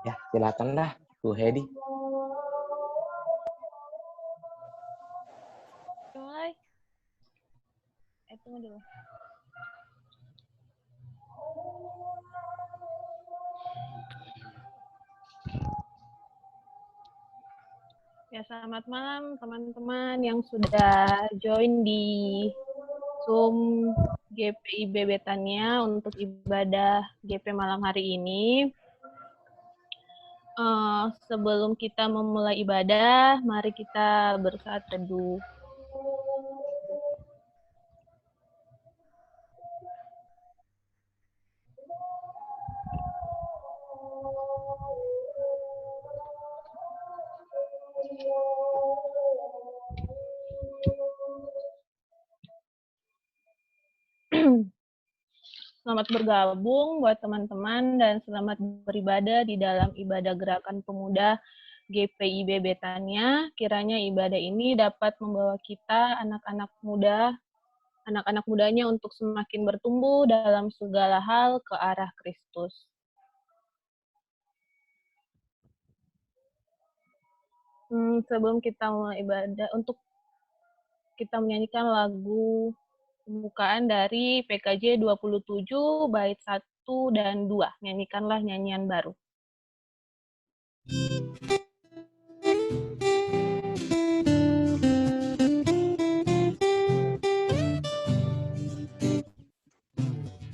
Ya, silakanlah Bu Hedi. Mulai. Tunggu dulu. Ya, selamat malam teman-teman yang sudah join di Zoom GPIB Betania untuk ibadah GP malam hari ini. Sebelum kita memulai ibadah, mari kita bersaat teduh. Selamat bergabung buat teman-teman dan selamat beribadah di dalam ibadah Gerakan Pemuda GPIB Betania. Kiranya ibadah ini dapat membawa kita anak-anak mudanya untuk semakin bertumbuh dalam segala hal ke arah Kristus. Sebelum kita mulai ibadah, untuk kita menyanyikan lagu pembukaan dari PKJ 27 bait 1 dan 2. Nyanyikanlah nyanyian baru.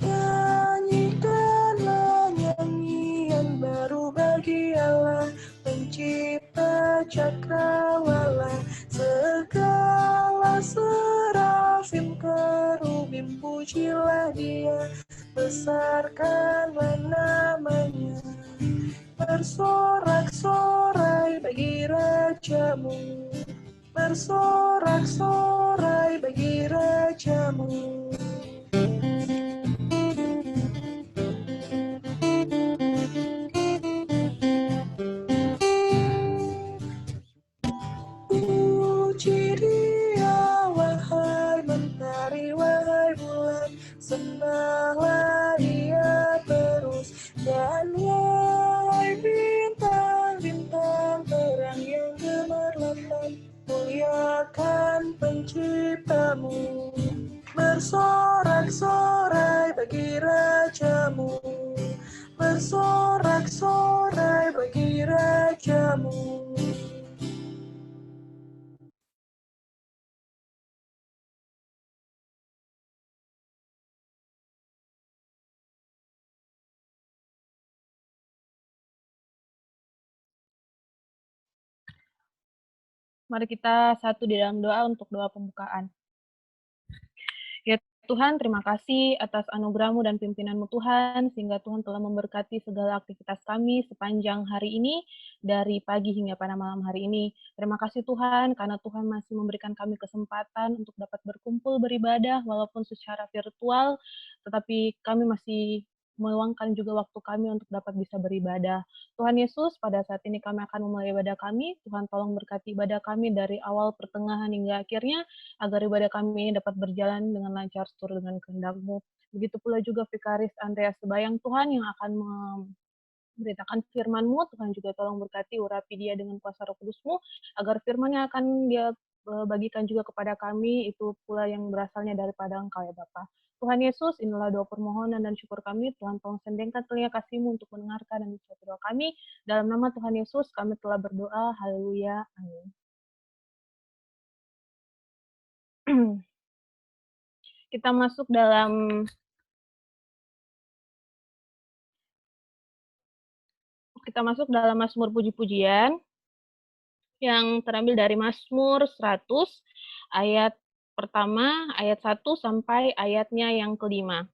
Nyanyikanlah nyanyian baru bagi Allah, pencipta cakrawala. Segala serafim kerubim pujilah Dia, besarkanlah namanya. Bersorak-sorai bagi rajamu, bersorak-sorai bagi rajamu. Puji Dia, wahai mentari, wahai bulan, sembahlah Dia terus. Dan wahai bintang-bintang terang yang gemerlapan, muliakan penciptamu. Bersorak-sorai bagi rajamu, bersorak-sorai bagi rajamu. Mari kita satu di dalam doa untuk doa pembukaan. Ya Tuhan, terima kasih atas anugerah-Mu dan pimpinan-Mu Tuhan, sehingga Tuhan telah memberkati segala aktivitas kami sepanjang hari ini, dari pagi hingga pada malam hari ini. Terima kasih Tuhan, karena Tuhan masih memberikan kami kesempatan untuk dapat berkumpul beribadah, walaupun secara virtual, tetapi kami masih meluangkan juga waktu kami untuk dapat bisa beribadah. Tuhan Yesus, pada saat ini kami akan memulai ibadah kami. Tuhan tolong berkati ibadah kami dari awal, pertengahan, hingga akhirnya, agar ibadah kami ini dapat berjalan dengan lancar seturut dengan kehendak-Mu. Begitu pula juga Vikaris Andreas Sebayang Tuhan yang akan memberitakan firman-Mu. Tuhan juga tolong berkati, urapi dia dengan kuasa Roh Kudus-Mu, agar firman yang akan dia bagikan juga kepada kami, itu pula yang berasalnya daripada Engkau ya Bapa. Tuhan Yesus, inilah doa permohonan dan syukur kami. Tuhan tolong sendengkan telinga kasih-Mu untuk mendengarkan dan menjawab doa kami. Dalam nama Tuhan Yesus, kami telah berdoa. Haleluya. Amin. Kita masuk dalam Mazmur puji-pujian yang terambil dari Mazmur 100 ayat pertama, ayat 1 sampai ayatnya yang kelima.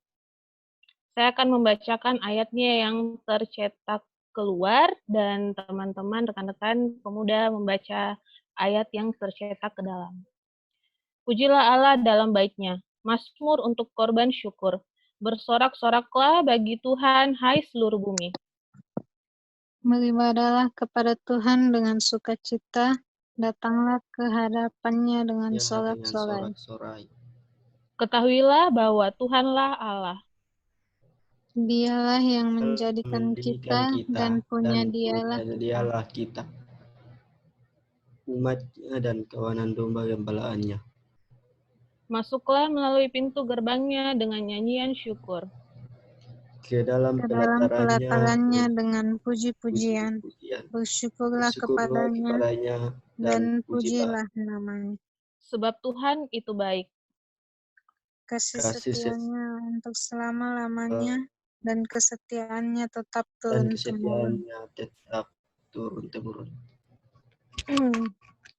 Saya akan membacakan ayatnya yang tercetak keluar dan teman-teman rekan-rekan pemuda membaca ayat yang tercetak ke dalam. Pujilah Allah dalam baitnya, Mazmur untuk korban syukur. Bersorak-soraklah bagi Tuhan, hai seluruh bumi. Beribadahlah kepada Tuhan dengan sukacita, datanglah ke hadapannya dengan dengan sorak-sorai. sorak-sorai. Ketahuilah bahwa Tuhanlah Allah. Dialah yang menjadikan mendirikan kita kita dan punya dan dialah punya kita. dialah kita, umatnya dan kawanan domba gembalaannya. Masuklah melalui pintu gerbangnya dengan nyanyian syukur. Ke dalam Ke dalam pelatarannya pelatarannya dengan puji-pujian. puji-pujian. Bersyukurlah Bersyukurlah kepadanya kepadanya dan pujilah pujilah namanya. Sebab Tuhan itu baik. Kasih kasih setianya untuk selama-lamanya dan kesetiaannya tetap dan turun-temurun. kesetiaannya tetap turun-temurun.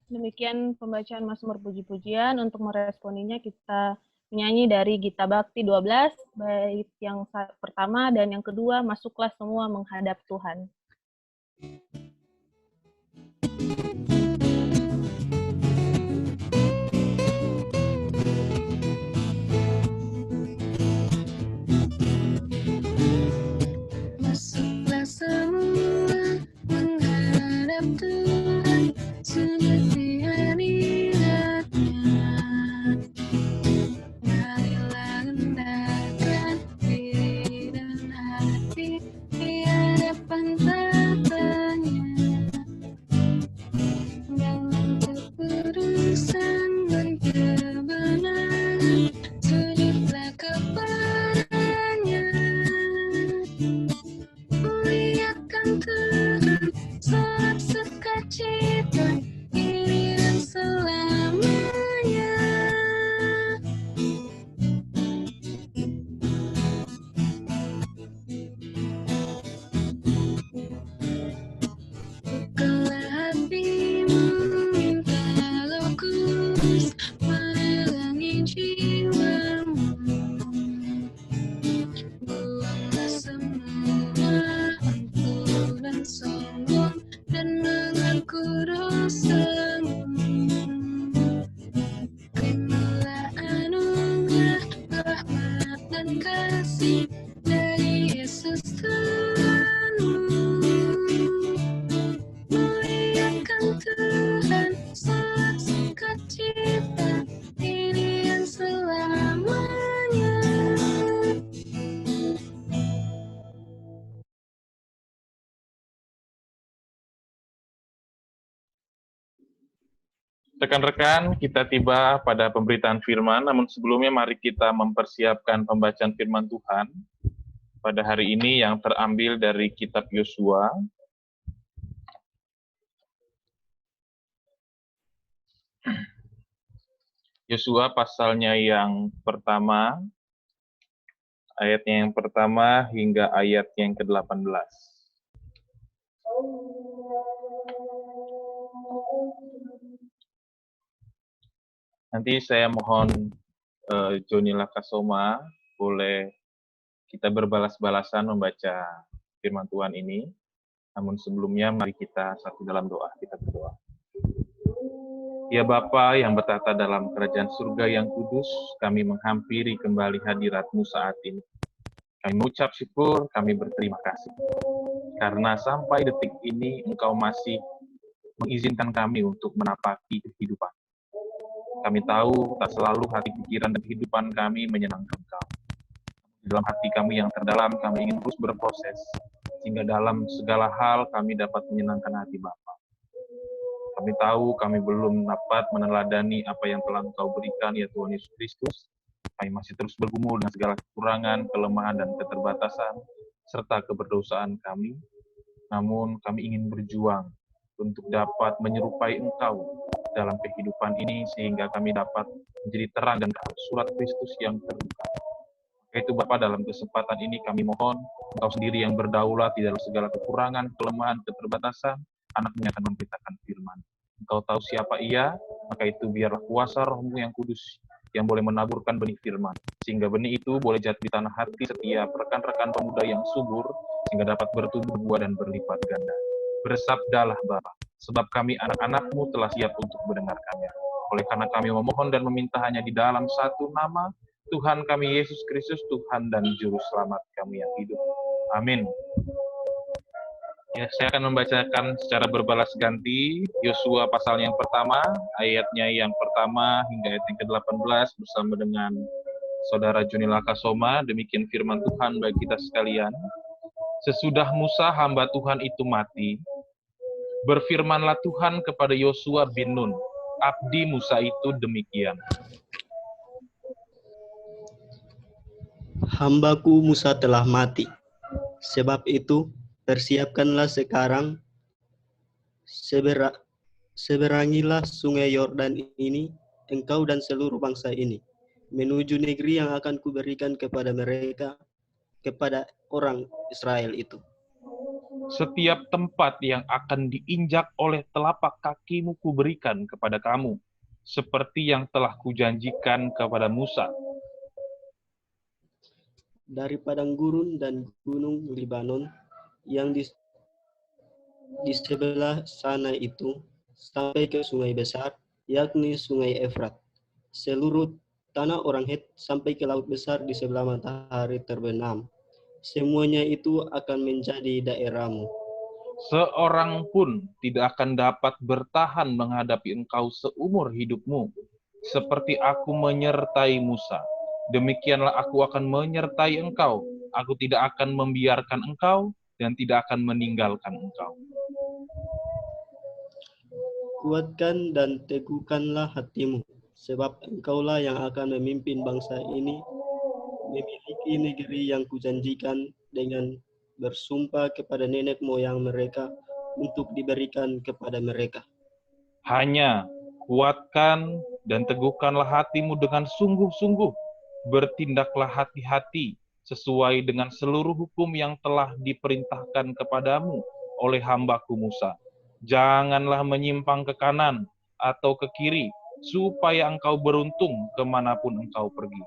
Demikian pembacaan Mazmur puji-pujian. Untuk meresponinya kita menyanyi dari Gita Bakti 12, bait yang pertama dan yang kedua, masuklah semua menghadap Tuhan. Masuklah semua menghadap Tuhan, sujud di hadirat-Nya. Marilah rendahkan diri dan hati di hadapan tatanya. Dalam kekudusan dan kebenaran, sujudlah kepadanya. Muliakan Tuhan, sorak sukacita, kini dan selamanya. Bukalah hatimu, minta Roh Kudus menerangi jiwamu. Buanglah semua angkuh dan sombong dan mengaku dosamu. Terimalah anugerah, rahmat dan kasih dari Yesus Tuhanmu. Muliakan Tuhan, sorak sukacita, kini dan selamanya. Rekan-rekan, kita tiba pada pemberitaan firman, namun sebelumnya mari kita mempersiapkan pembacaan firman Tuhan pada hari ini yang terambil dari kitab Yosua. Yosua pasalnya yang pertama, ayatnya yang pertama hingga ayat yang ke-18. Nanti saya mohon Joni Lakasoma boleh kita berbalas-balasan membaca firman Tuhan ini. Namun sebelumnya mari kita satu dalam doa, kita berdoa. Ya Bapa yang bertata dalam kerajaan surga yang kudus, kami menghampiri kembali hadirat-Mu saat ini. Kami mengucap syukur, kami berterima kasih. Karena sampai detik ini Engkau masih mengizinkan kami untuk menapaki kehidupan. Kami tahu tak selalu hati pikiran dan kehidupan kami menyenangkan Engkau. Di dalam hati kami yang terdalam, kami ingin terus berproses, sehingga dalam segala hal kami dapat menyenangkan hati Bapa. Kami tahu kami belum dapat meneladani apa yang telah Engkau berikan, ya Tuhan Yesus Kristus. Kami masih terus bergumul dengan segala kekurangan, kelemahan, dan keterbatasan, serta keberdosaan kami. Namun kami ingin berjuang untuk dapat menyerupai Engkau dalam kehidupan ini, sehingga kami dapat menjadi terang dan surat Kristus yang terbuka. Itu Bapa, dalam kesempatan ini kami mohon Engkau sendiri yang berdaulat di dalam segala kekurangan, kelemahan, keterbatasan, anak-Mu yang akan memberitakan firman. Engkau tahu siapa ia, maka itu biarlah kuasa Roh-Mu yang kudus yang boleh menaburkan benih firman, sehingga benih itu boleh jatuh di tanah hati setiap rekan-rekan pemuda yang subur, sehingga dapat bertumbuh buah dan berlipat ganda. Bersabdalah Bapa, sebab kami anak-anak-Mu telah siap untuk mendengarkannya. Oleh karena kami memohon dan meminta hanya di dalam satu nama, Tuhan kami Yesus Kristus, Tuhan dan Juru Selamat kami yang hidup. Amin. Ya, saya akan membacakan secara berbalas ganti Yosua pasal yang pertama, ayatnya yang pertama hingga ayat yang ke-18 bersama dengan Saudara Joni Lakasoma, demikian firman Tuhan bagi kita sekalian. Sesudah Musa hamba Tuhan itu mati, berfirmanlah Tuhan kepada Yosua bin Nun, abdi Musa itu demikian. Hambaku Musa telah mati. Sebab itu, persiapkanlah sekarang, seberangilah sungai Yordan ini, engkau dan seluruh bangsa ini, menuju negeri yang akan kuberikan kepada mereka, kepada orang Israel itu. Setiap tempat yang akan diinjak oleh telapak kakimu kuberikan kepada kamu, seperti yang telah kujanjikan kepada Musa. Dari padang gurun dan gunung Libanon yang di sebelah sana itu, sampai ke sungai besar, yakni sungai Efrat, seluruh tanah orang Het sampai ke laut besar di sebelah matahari terbenam. Semuanya itu akan menjadi daerahmu. Seorang pun tidak akan dapat bertahan menghadapi engkau seumur hidupmu. Seperti aku menyertai Musa, demikianlah aku akan menyertai engkau. Aku tidak akan membiarkan engkau dan tidak akan meninggalkan engkau. Kuatkan dan teguhkanlah hatimu, sebab engkaulah yang akan memimpin bangsa ini memiliki negeri yang kujanjikan dengan bersumpah kepada nenek moyang mereka untuk diberikan kepada mereka. Hanya kuatkan dan teguhkanlah hatimu dengan sungguh-sungguh. Bertindaklah hati-hati sesuai dengan seluruh hukum yang telah diperintahkan kepadamu oleh hambaku Musa. Janganlah menyimpang ke kanan atau ke kiri, supaya engkau beruntung kemanapun engkau pergi.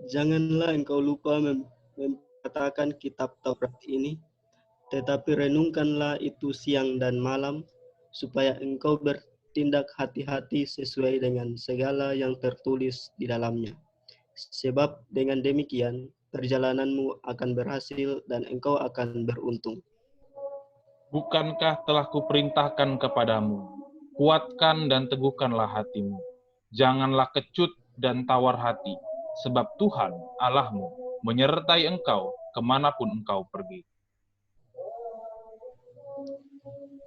Janganlah engkau lupa mengatakan kitab Taurat ini, tetapi renungkanlah itu siang dan malam, supaya engkau bertindak hati-hati sesuai dengan segala yang tertulis di dalamnya. Sebab dengan demikian, perjalananmu akan berhasil dan engkau akan beruntung. Bukankah telah kuperintahkan kepadamu, kuatkan dan teguhkanlah hatimu. Janganlah kecut dan tawar hati, sebab Tuhan Allahmu menyertai engkau kemanapun engkau pergi.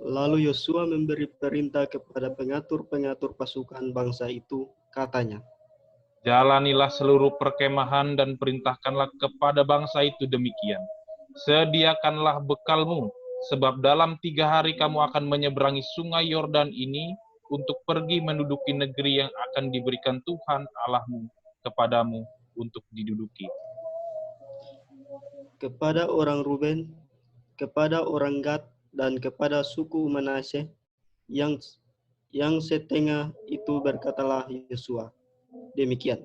Lalu Yosua memberi perintah kepada pengatur-pengatur pasukan bangsa itu, katanya, Jalanilah seluruh perkemahan dan perintahkanlah kepada bangsa itu demikian. Sediakanlah bekalmu, sebab dalam 3 hari kamu akan menyeberangi sungai Yordan ini untuk pergi menduduki negeri yang akan diberikan Tuhan Allahmu kepadamu untuk diduduki. kepada orang Ruben, kepada orang Gad, dan kepada suku Manasye yang setengah itu berkatalah Yosua, demikian.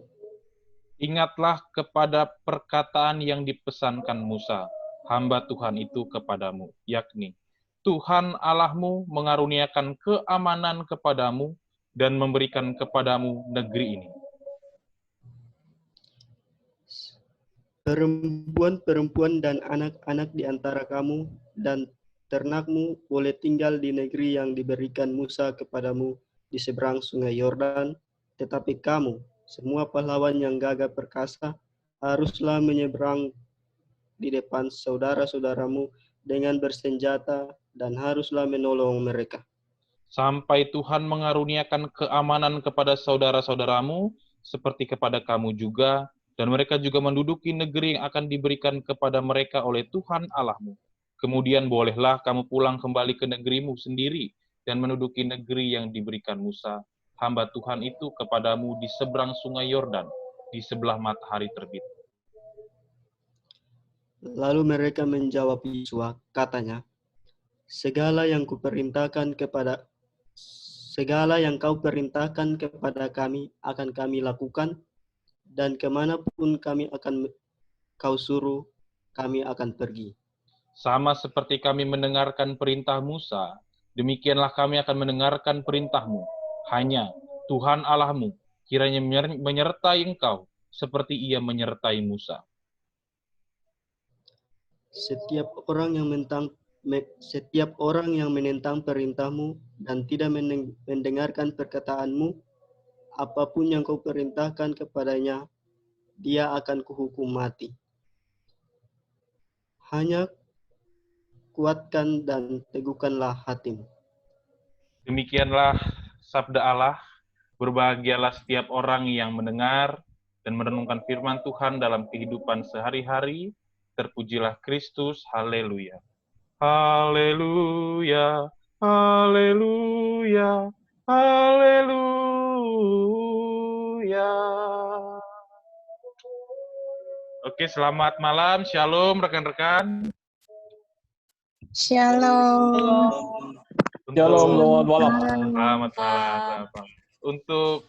Ingatlah kepada perkataan yang dipesankan Musa, hamba Tuhan itu kepadamu, yakni, Tuhan Allahmu mengaruniakan keamanan kepadamu dan memberikan kepadamu negeri ini. Perempuan-perempuan dan anak-anak di antara kamu dan ternakmu boleh tinggal di negeri yang diberikan Musa kepadamu di seberang sungai Yordan, tetapi kamu, semua pahlawan yang gagah perkasa, haruslah menyeberang di depan saudara-saudaramu dengan bersenjata dan haruslah menolong mereka. Sampai Tuhan mengaruniakan keamanan kepada saudara-saudaramu, seperti kepada kamu juga, dan mereka juga menduduki negeri yang akan diberikan kepada mereka oleh Tuhan Allahmu. Kemudian bolehlah kamu pulang kembali ke negerimu sendiri dan menduduki negeri yang diberikan Musa, hamba Tuhan itu kepadamu di seberang sungai Yordan, di sebelah matahari terbit. Lalu mereka menjawab Yosua, katanya, segala yang kau perintahkan kepada kami akan kami lakukan, dan kemanapun kau suruh, kami akan pergi. Sama seperti kami mendengarkan perintah Musa, demikianlah kami akan mendengarkan perintahmu. Hanya Tuhan Allahmu kiranya menyertai engkau, seperti ia menyertai Musa. Setiap orang yang menentang perintahmu dan tidak mendengarkan perkataanmu apapun yang kau perintahkan kepadanya, dia akan kuhukum mati. Hanya kuatkan dan teguhkanlah hatimu. Demikianlah sabda Allah. Berbahagialah setiap orang yang mendengar dan merenungkan firman Tuhan dalam kehidupan sehari-hari. Terpujilah Kristus. Haleluya. Haleluya. Haleluya. Haleluya. Oke, selamat malam. Shalom rekan-rekan. Shalom. Shalom, Untuk selamat malam. Selamat malam. Selamat malam. Untuk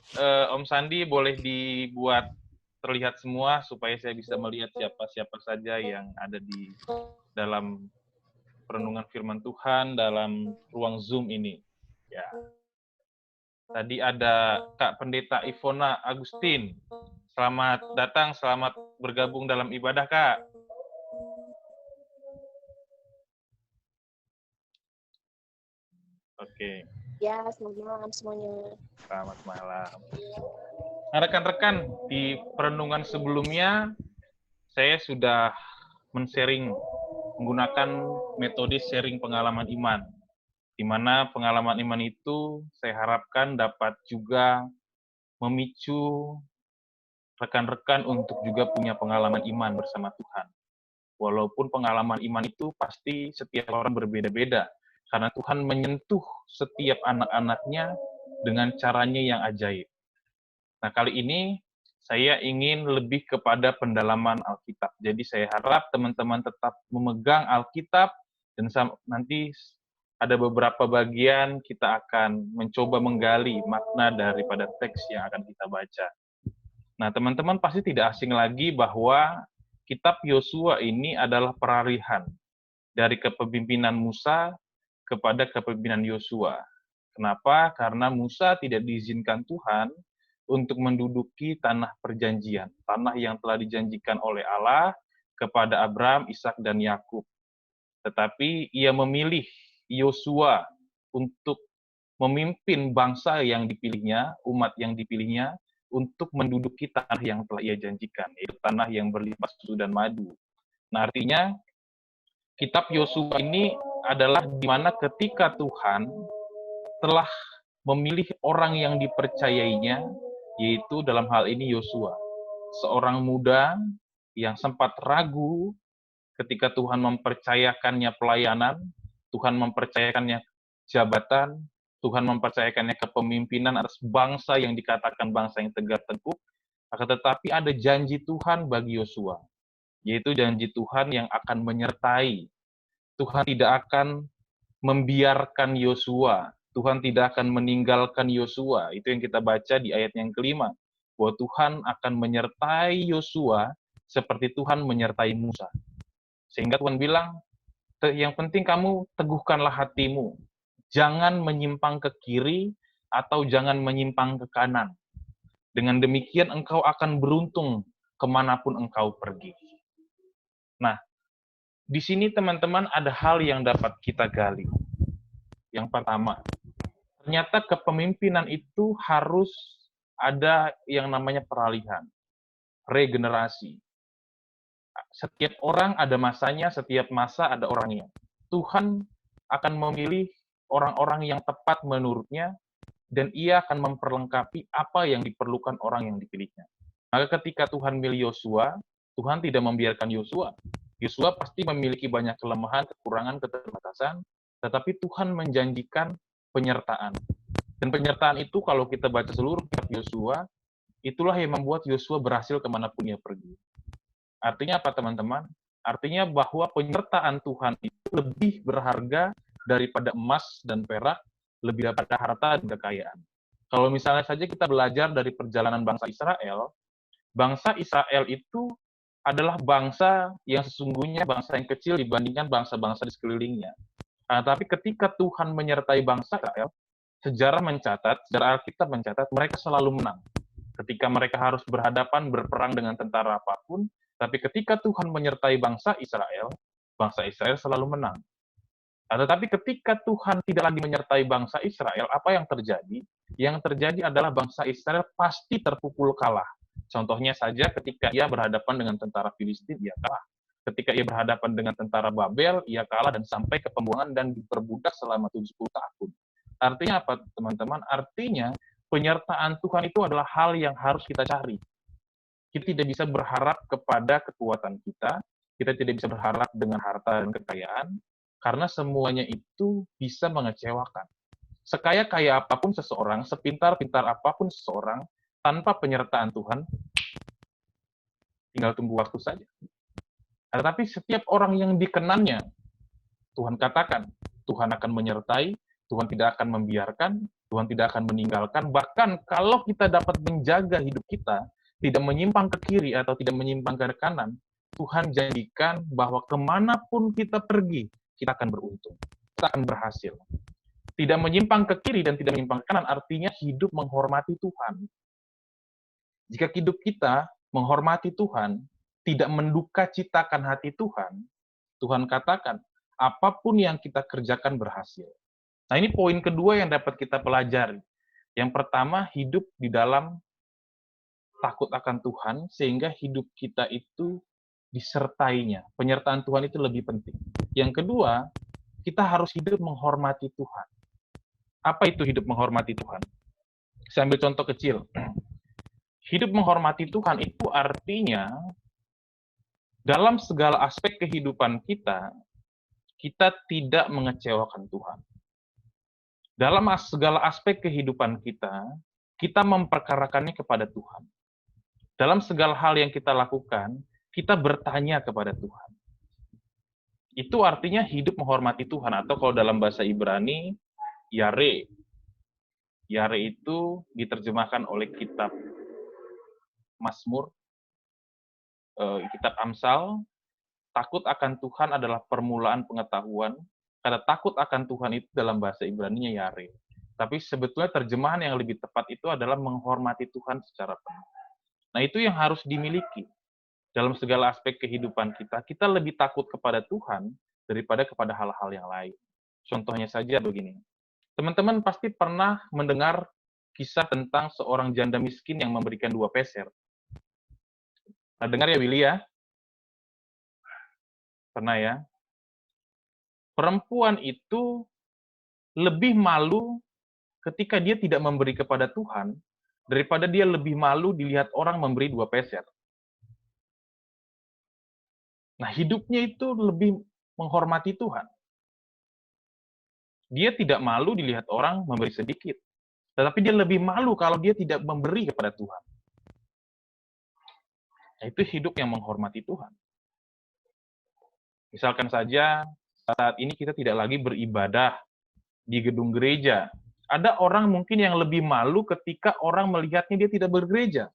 Om Sandi boleh dibuat terlihat semua supaya saya bisa melihat siapa-siapa saja yang ada di dalam perenungan firman Tuhan dalam ruang Zoom ini. Ya. Tadi ada Kak Pendeta Ivona Agustin. Selamat datang, selamat bergabung dalam ibadah, Kak. Oke. Ya, selamat malam semuanya. Selamat malam. Nah, rekan-rekan, di perenungan sebelumnya, saya sudah men-sharing menggunakan metode sharing pengalaman iman, di mana pengalaman iman itu saya harapkan dapat juga memicu rekan-rekan untuk juga punya pengalaman iman bersama Tuhan. Walaupun pengalaman iman itu pasti setiap orang berbeda-beda, karena Tuhan menyentuh setiap anak-anaknya dengan caranya yang ajaib. Nah, kali ini saya ingin lebih kepada pendalaman Alkitab. Jadi saya harap teman-teman tetap memegang Alkitab, dan nanti ada beberapa bagian kita akan mencoba menggali makna daripada teks yang akan kita baca. Nah, teman-teman pasti tidak asing lagi bahwa kitab Yosua ini adalah peralihan dari kepemimpinan Musa kepada kepemimpinan Yosua. Kenapa? Karena Musa tidak diizinkan Tuhan untuk menduduki tanah perjanjian, tanah yang telah dijanjikan oleh Allah kepada Abraham, Ishak, dan Yakub. Tetapi ia memilih Yosua untuk memimpin bangsa yang dipilihnya, umat yang dipilihnya, untuk menduduki tanah yang telah ia janjikan, yaitu tanah yang berlimpah susu dan madu. Nah, artinya kitab Yosua ini adalah di mana ketika Tuhan telah memilih orang yang dipercayainya, yaitu dalam hal ini Yosua, seorang muda yang sempat ragu ketika Tuhan mempercayakannya pelayanan, Tuhan mempercayakannya jabatan, Tuhan mempercayakannya kepemimpinan atas bangsa yang dikatakan bangsa yang tegak tengkuk, akan tetapi ada janji Tuhan bagi Yosua, yaitu janji Tuhan yang akan menyertai. Tuhan tidak akan membiarkan Yosua, Tuhan tidak akan meninggalkan Yosua. Itu yang kita baca di ayat yang kelima, bahwa Tuhan akan menyertai Yosua seperti Tuhan menyertai Musa. Sehingga Tuhan bilang, yang penting kamu teguhkanlah hatimu, jangan menyimpang ke kiri atau jangan menyimpang ke kanan. Dengan demikian engkau akan beruntung kemanapun engkau pergi. Nah, di sini teman-teman ada hal yang dapat kita gali. Yang pertama, ternyata kepemimpinan itu harus ada yang namanya peralihan, regenerasi. Setiap orang ada masanya, setiap masa ada orangnya. Tuhan akan memilih orang-orang yang tepat menurutnya, dan ia akan memperlengkapi apa yang diperlukan orang yang dipilihnya. Maka ketika Tuhan milih Yosua, Tuhan tidak membiarkan Yosua. Yosua pasti memiliki banyak kelemahan, kekurangan, keterbatasan, tetapi Tuhan menjanjikan penyertaan. Dan penyertaan itu kalau kita baca seluruh kitab Yosua, itulah yang membuat Yosua berhasil kemanapun ia pergi. Artinya apa, teman-teman? Artinya bahwa penyertaan Tuhan itu lebih berharga daripada emas dan perak, lebih daripada harta dan kekayaan. Kalau misalnya saja kita belajar dari perjalanan bangsa Israel itu adalah bangsa yang sesungguhnya bangsa yang kecil dibandingkan bangsa-bangsa di sekelilingnya. Nah, tapi ketika Tuhan menyertai bangsa Israel, sejarah Alkitab mencatat, mereka selalu menang. Ketika mereka harus berhadapan, berperang dengan tentara apapun, tapi ketika Tuhan menyertai bangsa Israel selalu menang. Tetapi ketika Tuhan tidak lagi menyertai bangsa Israel, apa yang terjadi? Yang terjadi adalah bangsa Israel pasti terpukul kalah. Contohnya saja ketika ia berhadapan dengan tentara Filistin, ia kalah. Ketika ia berhadapan dengan tentara Babel, ia kalah dan sampai ke pembuangan dan diperbudak selama 70 tahun. Artinya apa, teman-teman? Artinya penyertaan Tuhan itu adalah hal yang harus kita cari. Kita tidak bisa berharap kepada kekuatan kita tidak bisa berharap dengan harta dan kekayaan, karena semuanya itu bisa mengecewakan. Sekaya-kaya apapun seseorang, sepintar-pintar apapun seseorang, tanpa penyertaan Tuhan, tinggal tunggu waktu saja. Tetapi setiap orang yang dikenannya, Tuhan katakan, Tuhan akan menyertai, Tuhan tidak akan membiarkan, Tuhan tidak akan meninggalkan, bahkan kalau kita dapat menjaga hidup kita, tidak menyimpang ke kiri atau tidak menyimpang ke kanan, Tuhan janjikan bahwa kemanapun kita pergi, kita akan beruntung, kita akan berhasil. Tidak menyimpang ke kiri dan tidak menyimpang ke kanan, artinya hidup menghormati Tuhan. Jika hidup kita menghormati Tuhan, tidak menduka citakan hati Tuhan, Tuhan katakan, apapun yang kita kerjakan berhasil. Nah, ini poin kedua yang dapat kita pelajari. Yang pertama, hidup di dalam takut akan Tuhan, sehingga hidup kita itu disertainya. Penyertaan Tuhan itu lebih penting. Yang kedua, kita harus hidup menghormati Tuhan. Apa itu hidup menghormati Tuhan? Saya ambil contoh kecil. Hidup menghormati Tuhan itu artinya, dalam segala aspek kehidupan kita, kita tidak mengecewakan Tuhan. Dalam segala aspek kehidupan kita memperkarakannya kepada Tuhan. Dalam segala hal yang kita lakukan, kita bertanya kepada Tuhan. Itu artinya hidup menghormati Tuhan, atau kalau dalam bahasa Ibrani, Yare. Yare itu diterjemahkan oleh kitab Mazmur, kitab Amsal. Takut akan Tuhan adalah permulaan pengetahuan. Kata takut akan Tuhan itu dalam bahasa Ibrani-nya Yare. Tapi sebetulnya terjemahan yang lebih tepat itu adalah menghormati Tuhan secara penuh. Nah, itu yang harus dimiliki. Dalam segala aspek kehidupan kita lebih takut kepada Tuhan daripada kepada hal-hal yang lain. Contohnya saja begini. Teman-teman pasti pernah mendengar kisah tentang seorang janda miskin yang memberikan 2 peser. Nah, dengar ya, Willy ya? Pernah ya? Perempuan itu lebih malu ketika dia tidak memberi kepada Tuhan, daripada dia lebih malu dilihat orang memberi 2 peser. Nah, hidupnya itu lebih menghormati Tuhan. Dia tidak malu dilihat orang memberi sedikit, tetapi dia lebih malu kalau dia tidak memberi kepada Tuhan. Nah, itu hidup yang menghormati Tuhan. Misalkan saja, saat ini kita tidak lagi beribadah di gedung gereja. Ada orang mungkin yang lebih malu ketika orang melihatnya dia tidak bergereja.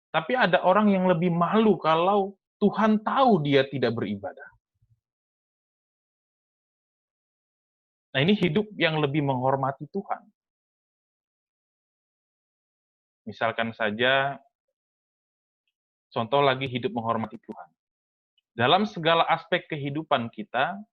Tapi ada orang yang lebih malu kalau Tuhan tahu dia tidak beribadah. Nah, ini hidup yang lebih menghormati Tuhan. Misalkan saja, contoh lagi hidup menghormati Tuhan. Dalam segala aspek kehidupan kita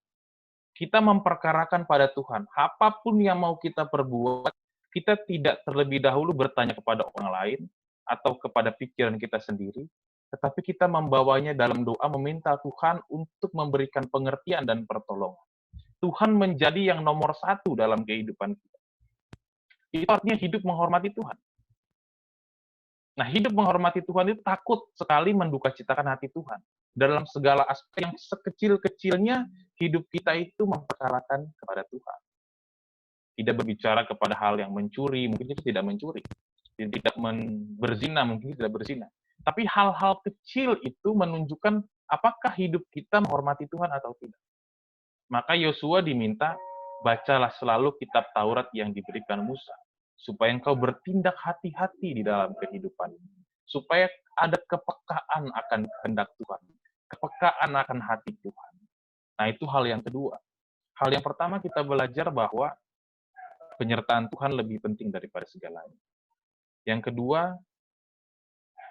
memperkarakan pada Tuhan. Apapun yang mau kita perbuat, kita tidak terlebih dahulu bertanya kepada orang lain, atau kepada pikiran kita sendiri, tetapi kita membawanya dalam doa meminta Tuhan untuk memberikan pengertian dan pertolongan. Tuhan menjadi yang nomor 1 dalam kehidupan kita. Itu artinya hidup menghormati Tuhan. Nah, hidup menghormati Tuhan itu takut sekali mendukacitakan hati Tuhan. Dalam segala aspek yang sekecil-kecilnya, hidup kita itu memperkarakan kepada Tuhan. Tidak berbicara kepada hal yang mencuri, mungkin kita tidak mencuri. Tidak berzina, mungkin tidak berzina. Tapi hal-hal kecil itu menunjukkan apakah hidup kita menghormati Tuhan atau tidak. Maka Yosua diminta, bacalah selalu kitab Taurat yang diberikan Musa, supaya engkau bertindak hati-hati di dalam kehidupan. Supaya ada kepekaan akan kehendak Tuhan. Kepekaan akan hati Tuhan. Nah, itu hal yang kedua. Hal yang pertama kita belajar bahwa penyertaan Tuhan lebih penting daripada segalanya. Yang kedua,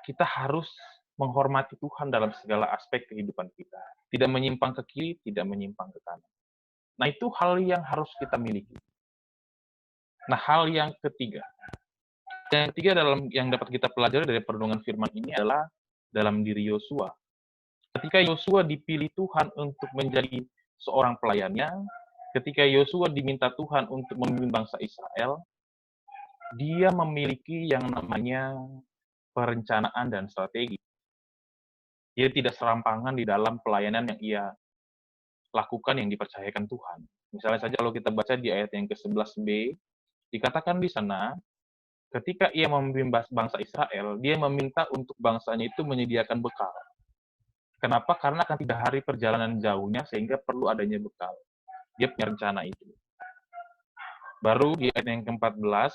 kita harus menghormati Tuhan dalam segala aspek kehidupan kita. Tidak menyimpang ke kiri, tidak menyimpang ke kanan. Nah, itu hal yang harus kita miliki. Nah, hal yang ketiga. Yang ketiga yang dapat kita pelajari dari perenungan firman ini adalah dalam diri Yosua. Ketika Yosua dipilih Tuhan untuk menjadi seorang pelayannya, ketika Yosua diminta Tuhan untuk memimpin bangsa Israel, dia memiliki yang namanya perencanaan dan strategi. Dia tidak serampangan di dalam pelayanan yang ia lakukan yang dipercayakan Tuhan. Misalnya saja kalau kita baca di ayat yang ke-11b, dikatakan di sana, ketika ia memimpin bangsa Israel, dia meminta untuk bangsanya itu menyediakan bekal. Kenapa? Karena akan 3 hari perjalanan jauhnya, sehingga perlu adanya bekal. Dia punya rencana itu. Baru di ayat yang ke-14,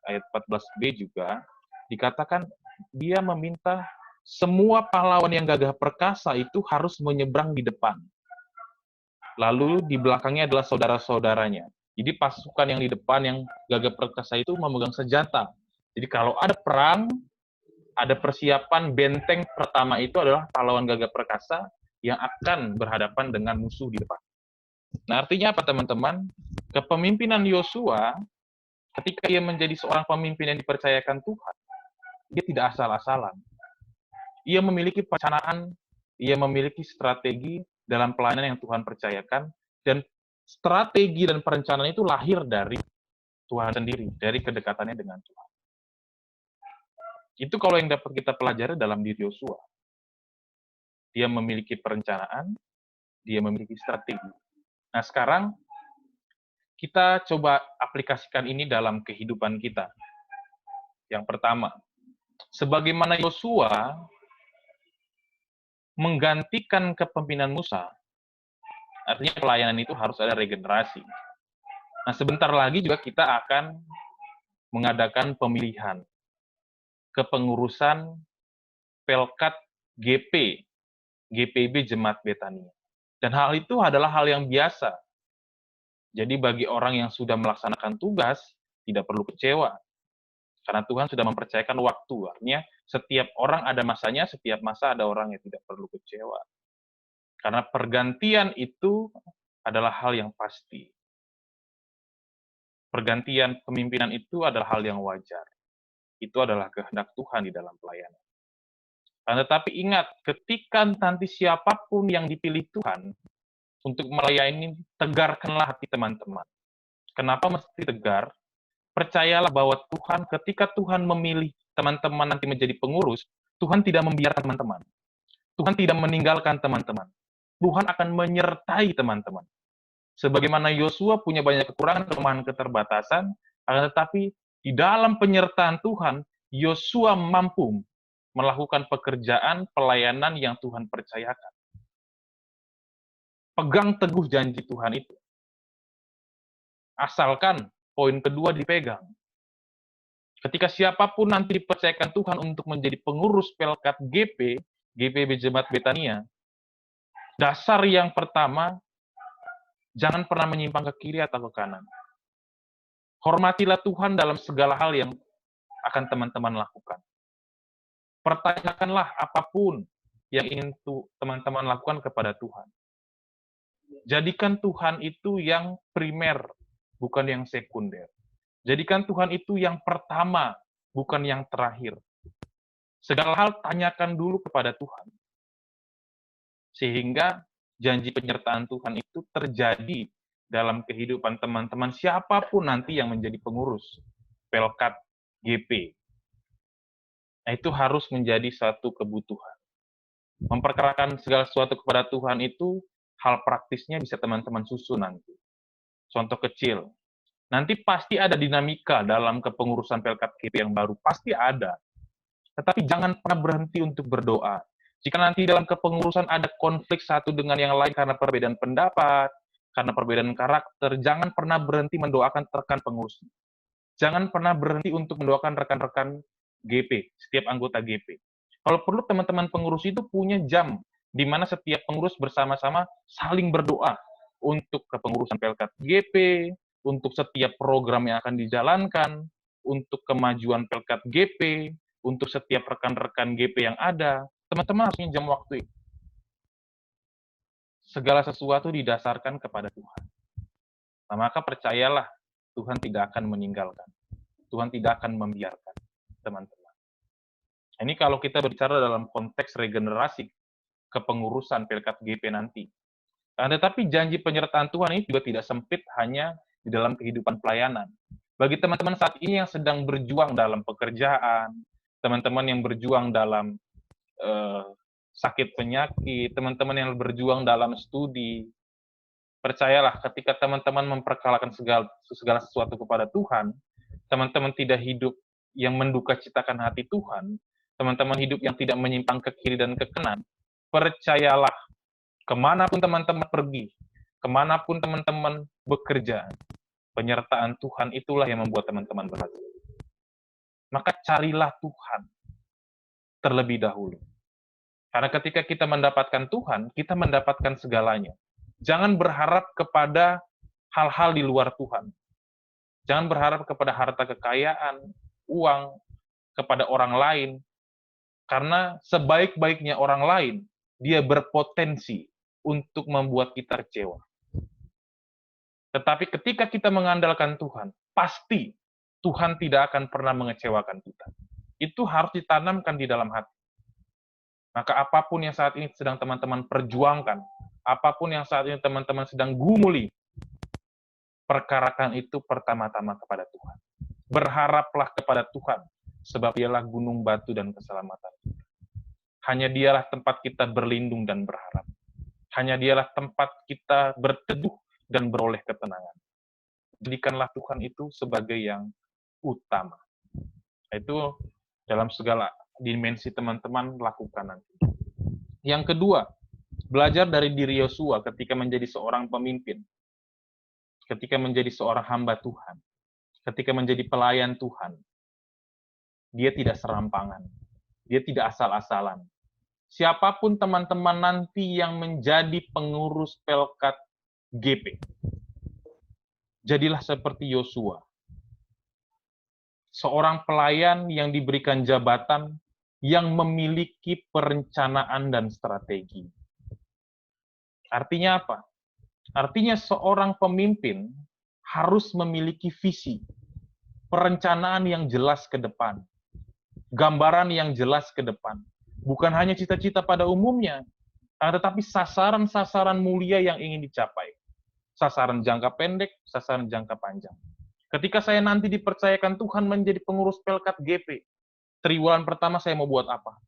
ayat 14b juga, dikatakan dia meminta semua pahlawan yang gagah perkasa itu harus menyeberang di depan. Lalu di belakangnya adalah saudara-saudaranya. Jadi pasukan yang di depan yang gagah perkasa itu memegang senjata. Jadi kalau ada perang, ada persiapan, benteng pertama itu adalah pahlawan gagah perkasa yang akan berhadapan dengan musuh di depan. Nah, artinya apa, teman-teman? Kepemimpinan Yosua, ketika ia menjadi seorang pemimpin yang dipercayakan Tuhan, dia tidak asal-asalan. Ia memiliki perencanaan, ia memiliki strategi dalam pelayanan yang Tuhan percayakan, dan strategi dan perencanaan itu lahir dari Tuhan sendiri, dari kedekatannya dengan Tuhan. Itu kalau yang dapat kita pelajari dalam diri Yosua. Dia memiliki perencanaan, dia memiliki strategi. Nah, sekarang kita coba aplikasikan ini dalam kehidupan kita. Yang pertama, sebagaimana Yosua menggantikan kepemimpinan Musa, artinya pelayanan itu harus ada regenerasi. Nah, sebentar lagi juga kita akan mengadakan pemilihan kepengurusan Pelkat GPB Jemaat Betania. Dan hal itu adalah hal yang biasa. Jadi bagi orang yang sudah melaksanakan tugas, tidak perlu kecewa. Karena Tuhan sudah mempercayakan waktu. Artinya setiap orang ada masanya, setiap masa ada orang yang tidak perlu kecewa. Karena pergantian itu adalah hal yang pasti. Pergantian pemimpinan itu adalah hal yang wajar. Itu adalah kehendak Tuhan di dalam pelayanan. Tetapi ingat, ketika nanti siapapun yang dipilih Tuhan untuk melayani, tegarkanlah hati teman-teman. Kenapa mesti tegar? Percayalah bahwa Tuhan, ketika Tuhan memilih teman-teman nanti menjadi pengurus, Tuhan tidak membiarkan teman-teman. Tuhan tidak meninggalkan teman-teman. Tuhan akan menyertai teman-teman. Sebagaimana Yosua punya banyak kekurangan, kelemahan, keterbatasan, akan tetapi di dalam penyertaan Tuhan, Yosua mampu melakukan pekerjaan pelayanan yang Tuhan percayakan. Pegang teguh janji Tuhan itu. Asalkan poin kedua dipegang. Ketika siapapun nanti dipercayakan Tuhan untuk menjadi pengurus Pelkat GPB Jemaat Betania, dasar yang pertama, jangan pernah menyimpang ke kiri atau ke kanan. Hormatilah Tuhan dalam segala hal yang akan teman-teman lakukan. Pertanyakanlah apapun yang ingin teman-teman lakukan kepada Tuhan. Jadikan Tuhan itu yang primer, bukan yang sekunder. Jadikan Tuhan itu yang pertama, bukan yang terakhir. Segala hal tanyakan dulu kepada Tuhan. Sehingga janji penyertaan Tuhan itu terjadi dalam kehidupan teman-teman siapapun nanti yang menjadi pengurus Pelkat GP. Nah, itu harus menjadi satu kebutuhan. Memperkarakan segala sesuatu kepada Tuhan itu, hal praktisnya bisa teman-teman susun nanti. Contoh kecil, nanti pasti ada dinamika dalam kepengurusan Pelkat GP yang baru, pasti ada. Tetapi jangan pernah berhenti untuk berdoa. Jika nanti dalam kepengurusan ada konflik satu dengan yang lain karena perbedaan pendapat, karena perbedaan karakter, jangan pernah berhenti mendoakan rekan pengurus. Jangan pernah berhenti untuk mendoakan rekan-rekan GP, setiap anggota GP. Kalau perlu teman-teman pengurus itu punya jam di mana setiap pengurus bersama-sama saling berdoa untuk kepengurusan Pelkat GP, untuk setiap program yang akan dijalankan, untuk kemajuan Pelkat GP, untuk setiap rekan-rekan GP yang ada. Teman-teman harus punya jam waktu itu. Segala sesuatu didasarkan kepada Tuhan. Nah, maka percayalah, Tuhan tidak akan meninggalkan. Tuhan tidak akan membiarkan, teman-teman. Ini kalau kita berbicara dalam konteks regenerasi kepengurusan Pelkat GP nanti. Nah, tetapi janji penyertaan Tuhan ini juga tidak sempit hanya di dalam kehidupan pelayanan. Bagi teman-teman saat ini yang sedang berjuang dalam pekerjaan, teman-teman yang berjuang dalam sakit penyakit, teman-teman yang berjuang dalam studi, percayalah ketika teman-teman memperkalakan segala sesuatu kepada Tuhan, teman-teman tidak hidup yang menduka citakan hati Tuhan, teman-teman hidup yang tidak menyimpang ke kiri dan ke kanan, percayalah, kemanapun teman-teman pergi, kemanapun teman-teman bekerja, penyertaan Tuhan itulah yang membuat teman-teman berhasil. Maka carilah Tuhan terlebih dahulu. Karena ketika kita mendapatkan Tuhan, kita mendapatkan segalanya. Jangan berharap kepada hal-hal di luar Tuhan. Jangan berharap kepada harta kekayaan, uang, kepada orang lain. Karena sebaik-baiknya orang lain, dia berpotensi untuk membuat kita kecewa. Tetapi ketika kita mengandalkan Tuhan, pasti Tuhan tidak akan pernah mengecewakan kita. Itu harus ditanamkan di dalam hati. Maka apapun yang saat ini sedang teman-teman perjuangkan, apapun yang saat ini teman-teman sedang gumuli, perkarakan itu pertama-tama kepada Tuhan. Berharaplah kepada Tuhan, sebab dialah gunung batu dan keselamatan kita. Hanya dialah tempat kita berlindung dan berharap. Hanya dialah tempat kita berteduh dan beroleh ketenangan. Jadikanlah Tuhan itu sebagai yang utama. Itu dalam segala dimensi teman-teman lakukan nanti. Yang kedua, belajar dari diri Yosua ketika menjadi seorang pemimpin, ketika menjadi seorang hamba Tuhan, ketika menjadi pelayan Tuhan. Dia tidak serampangan, dia tidak asal-asalan. Siapapun teman-teman nanti yang menjadi pengurus Pelkat GP, jadilah seperti Yosua. Seorang pelayan yang diberikan jabatan yang memiliki perencanaan dan strategi. Artinya apa? Artinya seorang pemimpin harus memiliki visi, perencanaan yang jelas ke depan, gambaran yang jelas ke depan. Bukan hanya cita-cita pada umumnya, tetapi sasaran-sasaran mulia yang ingin dicapai. Sasaran jangka pendek, sasaran jangka panjang. Ketika saya nanti dipercayakan Tuhan menjadi pengurus Pelkat GP, triwulan pertama saya mau buat apa?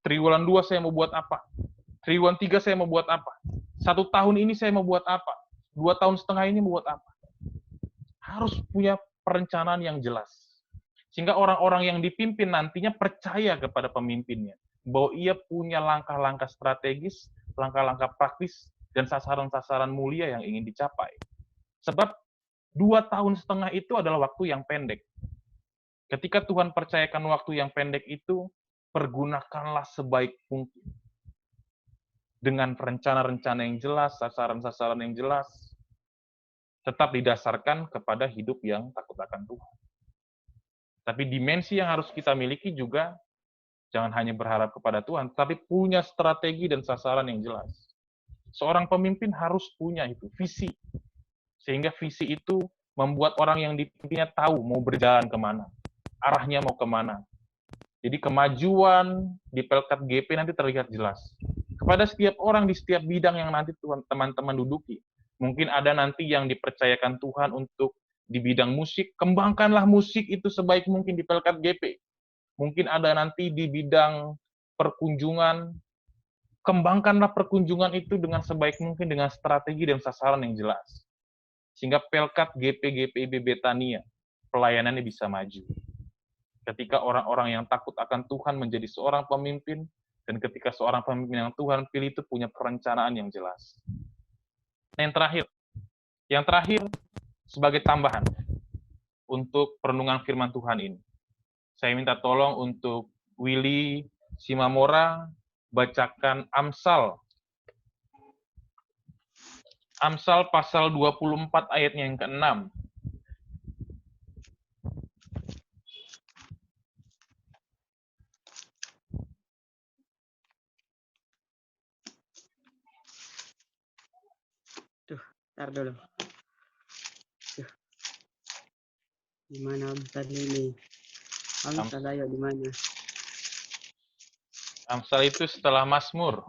Triwulan 2 saya mau buat apa? Triwulan 3 saya mau buat apa? 1 tahun ini saya mau buat apa? 2 tahun setengah ini mau buat apa? Harus punya perencanaan yang jelas. Sehingga orang-orang yang dipimpin nantinya percaya kepada pemimpinnya. Bahwa ia punya langkah-langkah strategis, langkah-langkah praktis, dan sasaran-sasaran mulia yang ingin dicapai. Sebab 2 tahun setengah itu adalah waktu yang pendek. Ketika Tuhan percayakan waktu yang pendek itu, pergunakanlah sebaik mungkin. Dengan rencana-rencana yang jelas, sasaran-sasaran yang jelas, tetap didasarkan kepada hidup yang takut akan Tuhan. Tapi dimensi yang harus kita miliki juga, jangan hanya berharap kepada Tuhan, tapi punya strategi dan sasaran yang jelas. Seorang pemimpin harus punya itu, visi. Sehingga visi itu membuat orang yang dipimpinnya tahu mau berjalan kemana, arahnya mau kemana. Jadi kemajuan di Pelkat GP nanti terlihat jelas. Kepada setiap orang di setiap bidang yang nanti teman-teman duduki. Mungkin ada nanti yang dipercayakan Tuhan untuk di bidang musik, kembangkanlah musik itu sebaik mungkin di Pelkat GP. Mungkin ada nanti di bidang perkunjungan, kembangkanlah perkunjungan itu dengan sebaik mungkin dengan strategi dan sasaran yang jelas. Sehingga Pelkat GP GPIB Betania, pelayanannya bisa maju. Ketika orang-orang yang takut akan Tuhan menjadi seorang pemimpin, dan ketika seorang pemimpin yang Tuhan pilih itu punya perencanaan yang jelas. Yang terakhir, sebagai tambahan untuk perenungan firman Tuhan ini, saya minta tolong untuk Willy Simamora bacakan Amsal pasal 24 ayatnya yang ke-6. Ntar dulu. Di mana Amsal ini? Amsal ayo di mana? Amsal itu setelah Mazmur.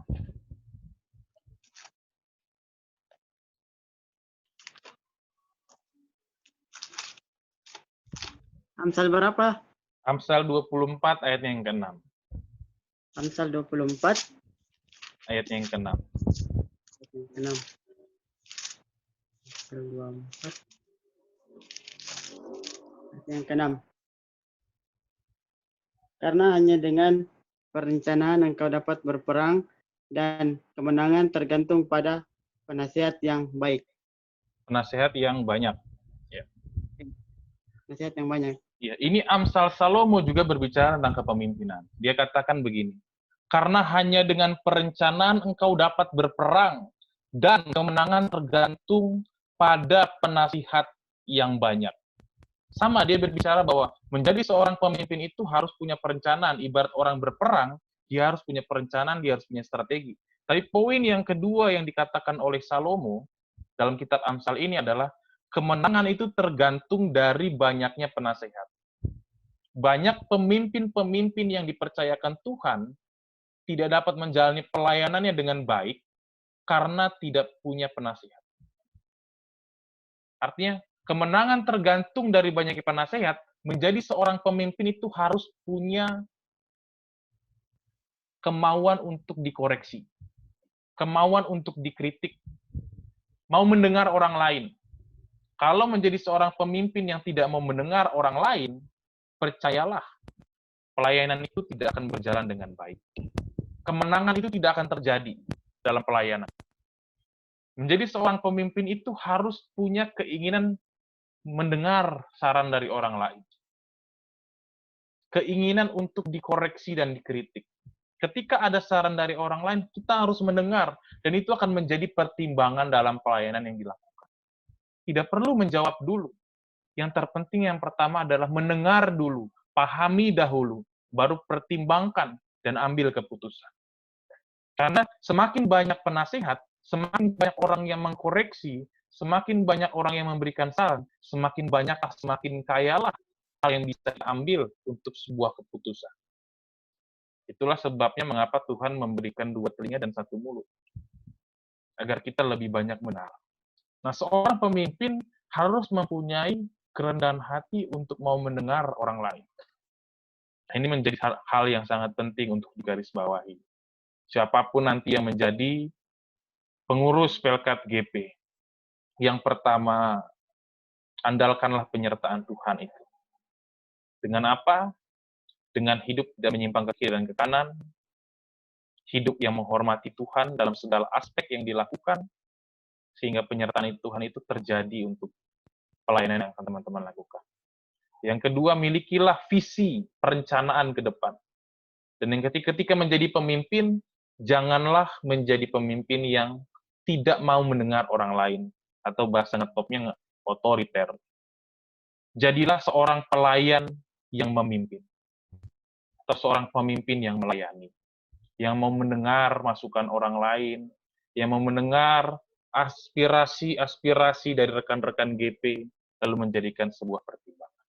Amsal berapa? Amsal 24 ayatnya yang ke-6. Amsal 24 Ayatnya yang ke-6. ayat yang ke-6. Amsal 24 ayat yang ke-6. Karena hanya dengan perencanaan engkau dapat berperang dan kemenangan tergantung pada penasihat yang baik. Penasehat yang banyak. Nasihat yang banyak. Ya, ini Amsal Salomo juga berbicara tentang kepemimpinan. Dia katakan begini, karena hanya dengan perencanaan engkau dapat berperang dan kemenangan tergantung pada penasihat yang banyak. Sama, dia berbicara bahwa menjadi seorang pemimpin itu harus punya perencanaan. Ibarat orang berperang, dia harus punya perencanaan, dia harus punya strategi. Tapi poin yang kedua yang dikatakan oleh Salomo dalam kitab Amsal ini adalah kemenangan itu tergantung dari banyaknya penasehat. Banyak pemimpin-pemimpin yang dipercayakan Tuhan tidak dapat menjalani pelayanannya dengan baik karena tidak punya penasehat. Artinya, kemenangan tergantung dari banyaknya penasehat. Menjadi seorang pemimpin itu harus punya kemauan untuk dikoreksi, kemauan untuk dikritik, mau mendengar orang lain. Kalau menjadi seorang pemimpin yang tidak mau mendengar orang lain, percayalah, pelayanan itu tidak akan berjalan dengan baik. Kemenangan itu tidak akan terjadi dalam pelayanan. Menjadi seorang pemimpin itu harus punya keinginan mendengar saran dari orang lain. Keinginan untuk dikoreksi dan dikritik. Ketika ada saran dari orang lain, kita harus mendengar, dan itu akan menjadi pertimbangan dalam pelayanan yang dilakukan. Tidak perlu menjawab dulu. Yang terpenting yang pertama adalah mendengar dulu, pahami dahulu, baru pertimbangkan dan ambil keputusan. Karena semakin banyak penasihat, semakin banyak orang yang mengkoreksi, semakin banyak orang yang memberikan saran, semakin kayalah hal yang bisa diambil untuk sebuah keputusan. Itulah sebabnya mengapa Tuhan memberikan 2 telinga dan 1 mulut. Agar kita lebih banyak mendengar. Nah, seorang pemimpin harus mempunyai kerendahan hati untuk mau mendengar orang lain. Nah, ini menjadi hal yang sangat penting untuk digarisbawahi. Siapapun nanti yang menjadi pengurus Pelkat GP, yang pertama, andalkanlah penyertaan Tuhan itu. Dengan apa? Dengan hidup tidak menyimpang ke kiri dan ke kanan, hidup yang menghormati Tuhan dalam segala aspek yang dilakukan, sehingga penyertaan Tuhan itu terjadi untuk pelayanan yang akan teman-teman lakukan. Yang kedua, milikilah visi perencanaan ke depan. Dan yang ketika menjadi pemimpin, janganlah menjadi pemimpin yang tidak mau mendengar orang lain, atau bahasa ngetopnya otoriter. Jadilah seorang pelayan yang memimpin, atau seorang pemimpin yang melayani, yang mau mendengar masukan orang lain, yang mau mendengar aspirasi dari rekan-rekan GP, lalu menjadikan sebuah pertimbangan.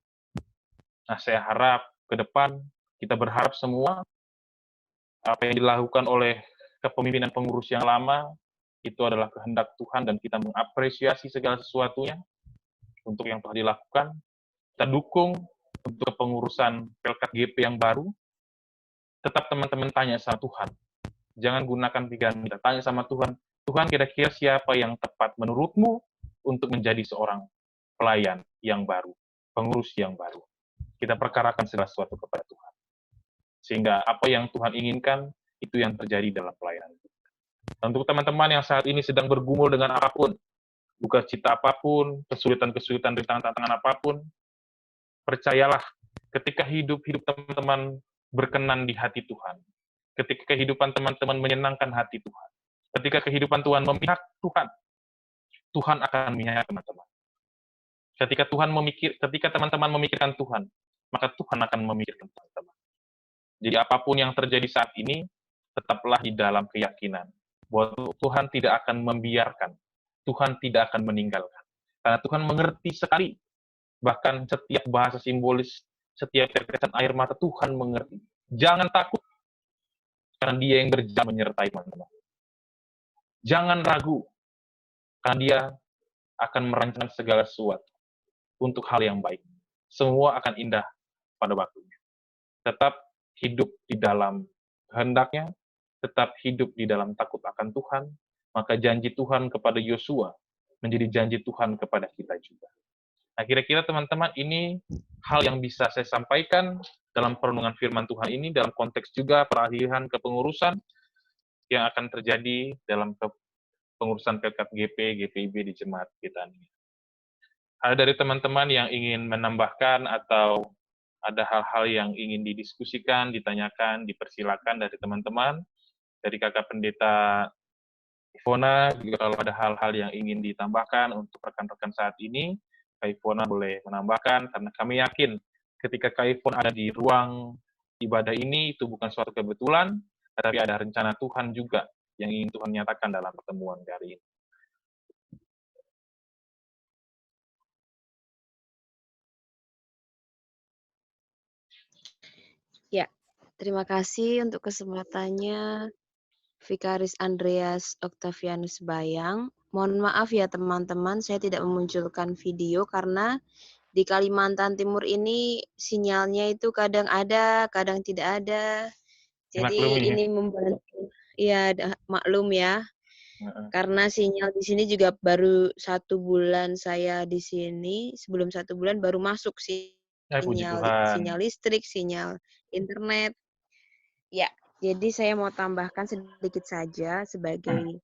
Nah, saya harap ke depan, kita berharap semua, apa yang dilakukan oleh kepemimpinan pengurus yang lama, itu adalah kehendak Tuhan, dan kita mengapresiasi segala sesuatunya untuk yang telah dilakukan. Kita dukung untuk kepengurusan Pelkat GP yang baru. Tetap teman-teman tanya sama Tuhan. Jangan gunakan pikiran kita, tanya sama Tuhan. Tuhan, kira-kira siapa yang tepat menurutmu untuk menjadi seorang pelayan yang baru, pengurus yang baru. Kita perkarakan segala sesuatu kepada Tuhan. Sehingga apa yang Tuhan inginkan, itu yang terjadi dalam pelayanan kita. Untuk teman-teman yang saat ini sedang bergumul dengan apapun, duka cita apapun, kesulitan-kesulitan, tantangan apapun, percayalah, ketika hidup teman-teman berkenan di hati Tuhan, ketika kehidupan teman-teman menyenangkan hati Tuhan, ketika kehidupan Tuhan memihak Tuhan, Tuhan akan memihak teman-teman. Ketika teman-teman memikirkan Tuhan, maka Tuhan akan memikirkan teman-teman. Jadi apapun yang terjadi saat ini, tetaplah di dalam keyakinan bahwa Tuhan tidak akan membiarkan, Tuhan tidak akan meninggalkan. Karena Tuhan mengerti sekali bahkan setiap bahasa simbolis, setiap tetesan air mata Tuhan mengerti. Jangan takut, karena Dia yang berjalan menyertai teman-teman. Jangan ragu, karena Dia akan merancang segala sesuatu untuk hal yang baik. Semua akan indah pada waktunya. Tetap hidup di dalam kehendaknya, tetap hidup di dalam takut akan Tuhan, maka janji Tuhan kepada Yosua menjadi janji Tuhan kepada kita juga. Nah, kira-kira teman-teman, ini hal yang bisa saya sampaikan dalam perenungan firman Tuhan ini, dalam konteks juga peralihan kepengurusan yang akan terjadi dalam pengurusan Pelkat GP, GPIB di jemaat kita ini. Ada dari teman-teman yang ingin menambahkan atau ada hal-hal yang ingin didiskusikan, ditanyakan, dipersilakan dari teman-teman, dari kakak pendeta Ivona, juga kalau ada hal-hal yang ingin ditambahkan untuk rekan-rekan saat ini, Kak Ivona boleh menambahkan, karena kami yakin ketika Kak Ivona ada di ruang ibadah ini, itu bukan suatu kebetulan, tetapi ada rencana Tuhan juga yang ingin Tuhan nyatakan dalam pertemuan hari ini. Ya, terima kasih untuk kesempatannya Vikaris Andreas Octavianus Bayang. Mohon maaf ya teman-teman, saya tidak memunculkan video karena di Kalimantan Timur ini sinyalnya itu kadang ada, kadang tidak ada. Dimaklumi Jadi ya. ini membantu, ya maklum ya. Karena sinyal di sini juga baru 1 bulan saya di sini, sebelum 1 bulan baru masuk Puji sinyal Tuhan. listrik, sinyal internet. Ya, jadi saya mau tambahkan sedikit saja sebagai